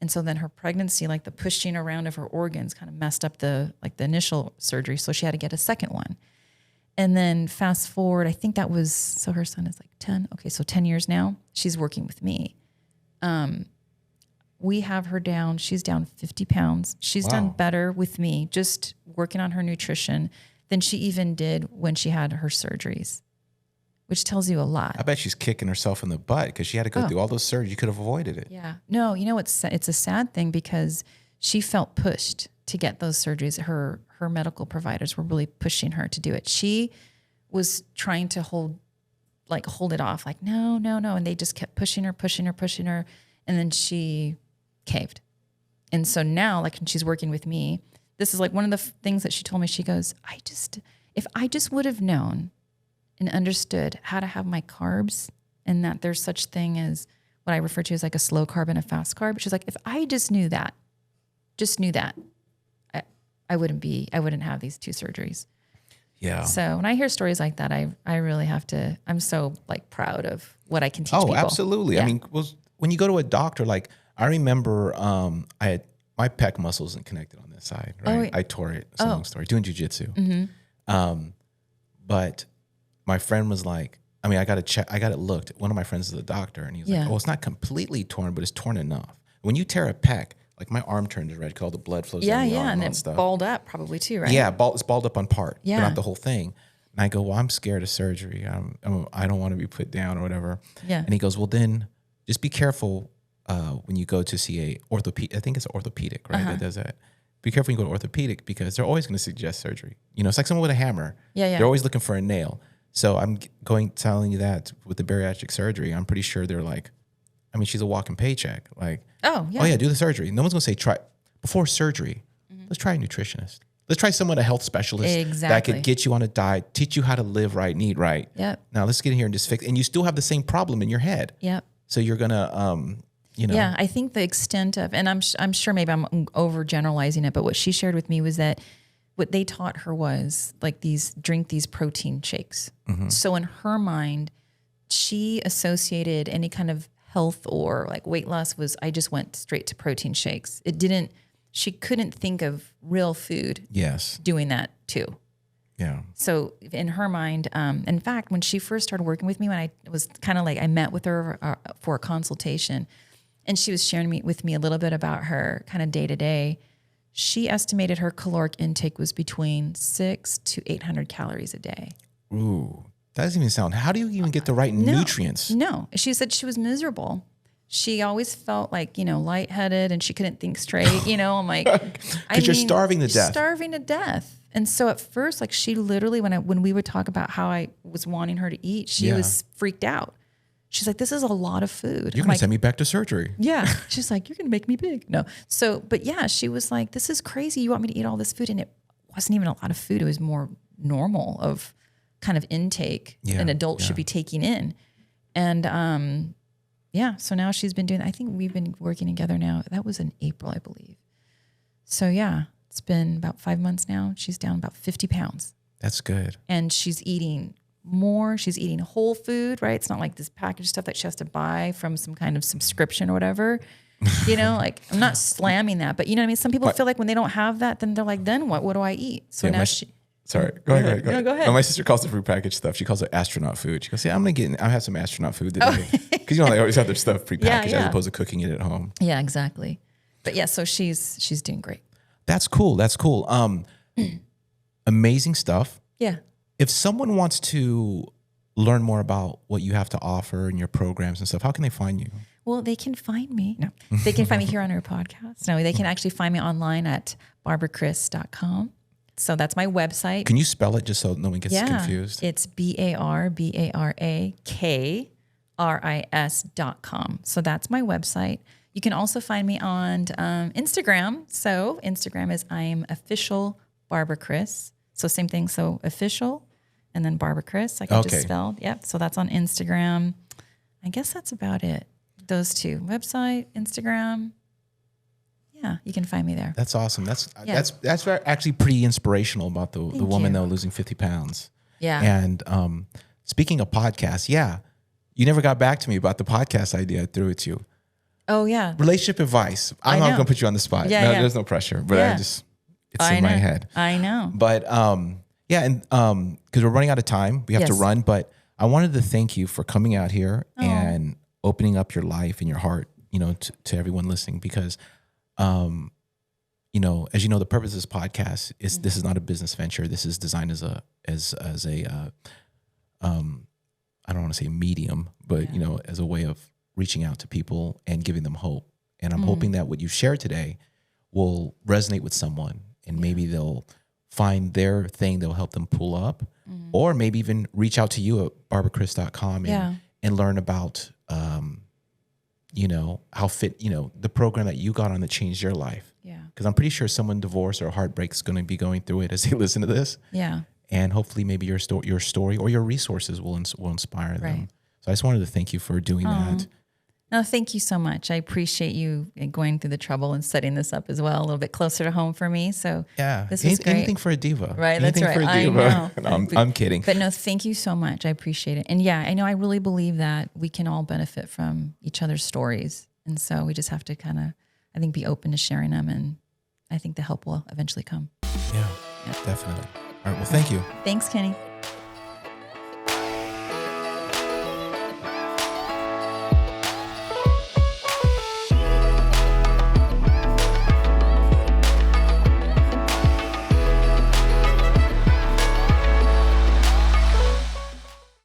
And so then her pregnancy, like the pushing around of her organs kind of messed up the initial surgery. So she had to get a second one. And then fast forward, I think that was, so her son is like 10. Okay. So 10 years now, she's working with me. We have her down. She's down 50 pounds. She's done better with me, just working on her nutrition than she even did when she had her surgeries, which tells you a lot. I bet she's kicking herself in the butt because she had to go through all those surgeries. You could have avoided it. Yeah. No, it's a sad thing because she felt pushed to get those surgeries. Her medical providers were really pushing her to do it. She was trying to hold it off, like, no. And they just kept pushing her. And then she caved. And so now, like when she's working with me, this is like one of the things that she told me. She goes, if I just would have known and understood how to have my carbs and that there's such thing as what I refer to as like a slow carb and a fast carb. She's like, if I just knew that, I wouldn't have these 2 surgeries. Yeah. So when I hear stories like that, I really have to, I'm so like proud of what I can teach people. Oh, absolutely. Yeah. I mean, when you go to a doctor, like I remember I had my pec muscle isn't connected on this side, right? I tore it. It's a long story. Doing jujitsu. Mm-hmm. But my friend was like, I got it looked. One of my friends is a doctor and he was like, it's not completely torn, but it's torn enough. When you tear a pec, like my arm turns red because all the blood flows down the arm and it's stuff. Balled up probably too, right? Yeah, it's balled up on part, but not the whole thing. And I go, well, I'm scared of surgery. I don't want to be put down or whatever. Yeah. And he goes, well, then just be careful when you go to see a orthopedic. I think it's orthopedic, right? That does that. Be careful when you go to orthopedic because they're always going to suggest surgery. You know, it's like someone with a hammer. Yeah. They're always looking for a nail. So I'm telling you that with the bariatric surgery, I'm pretty sure they're like, I mean, she's a walking paycheck. Like, oh yeah, do the surgery. No one's going to say try before surgery. Let's try a nutritionist. Let's try someone, a health specialist that could get you on a diet, teach you how to live right, and eat right. Yep. Now let's get in here and just fix. And you still have the same problem in your head. Yep. So you're gonna, Yeah, I think the extent of, and I'm sure maybe I'm overgeneralizing it, but what she shared with me was that what they taught her was like drink these protein shakes. So in her mind, she associated any kind of health or like weight loss I just went straight to protein shakes. She couldn't think of real food doing that too. Yeah. So in her mind, in fact, when she first started working with me, when I was kind of like, I met with her for a consultation and she was sharing with me a little bit about her kind of day to day, she estimated her caloric intake was between 600 to 800 calories a day. Ooh, that doesn't even sound, how do you even get the right nutrients? No, she said she was miserable. She always felt like, lightheaded and she couldn't think straight, I'm like, because you're starving to death. Starving to death. And so at first, like she literally, when we would talk about how I was wanting her to eat, she was freaked out. She's like, this is a lot of food. You're going to send me back to surgery. Yeah. She's like, you're going to make me big. No. So, but yeah, she was like, this is crazy. You want me to eat all this food? And it wasn't even a lot of food. It was more normal of kind of intake an adult should be taking in. And, so now she's been doing, I think we've been working together now. That was in April, I believe. So yeah, it's been about 5 months now. She's down about 50 pounds. That's good. And she's eating more. She's eating whole food, right? It's not like this packaged stuff that she has to buy from some kind of subscription or whatever. Like I'm not slamming that, but you know what I mean? Some people feel like when they don't have that, then they're like, then what? What do I eat? So now Sorry, go ahead. No, go ahead. No, my sister calls it prepackaged stuff. She calls it astronaut food. She goes, yeah, I'll have some astronaut food today. Because they always have their stuff prepackaged as opposed to cooking it at home. Yeah, exactly. But yeah, so she's doing great. That's cool. Amazing stuff. Yeah. If someone wants to learn more about what you have to offer and your programs and stuff, how can they find you? Well, they can find me. No, they can find me here on our podcast. No, they can actually find me online at barbarakris.com. So that's my website. Can you spell it just so no one gets confused? It's BARBARAKRIS.com. So that's my website. You can also find me on Instagram. So Instagram is I'm official Barbara Kris. So same thing. So official and then Barbara Kris, like I just spelled. Yep. So that's on Instagram. I guess that's about it. Those two, website, Instagram. Yeah, you can find me there. That's awesome. That's actually pretty inspirational about the woman though losing 50 pounds. Yeah. And speaking of podcasts, you never got back to me about the podcast idea I threw at you. Oh yeah. Relationship advice. I'm not gonna put you on the spot. There's no pressure, but it's in my head. I know. But and because we're running out of time, we have to run. But I wanted to thank you for coming out here and opening up your life and your heart, to everyone listening because. As you know, the purpose of this podcast is this is not a business venture. This is designed as a I don't want to say medium, but as a way of reaching out to people and giving them hope. And I'm hoping that what you shared today will resonate with someone and maybe they'll find their thing that'll help them pull up or maybe even reach out to you at barbarakris.com and learn about how fit, the program that you got on that changed your life. Yeah. Because I'm pretty sure someone divorced or heartbreak is going to be going through it as they listen to this. Yeah. And hopefully maybe your story or your resources will inspire them. So I just wanted to thank you for doing that. No, thank you so much. I appreciate you going through the trouble and setting this up as well, a little bit closer to home for me. So this was great. Anything for a diva. Right, anything that's right. For a diva. I know. No, I'm kidding. But no, thank you so much. I appreciate it. And I know I really believe that we can all benefit from each other's stories. And so we just have to kind of, I think, be open to sharing them. And I think the help will eventually come. Yeah, definitely. All right. Well, thank you. Thanks, Kenny.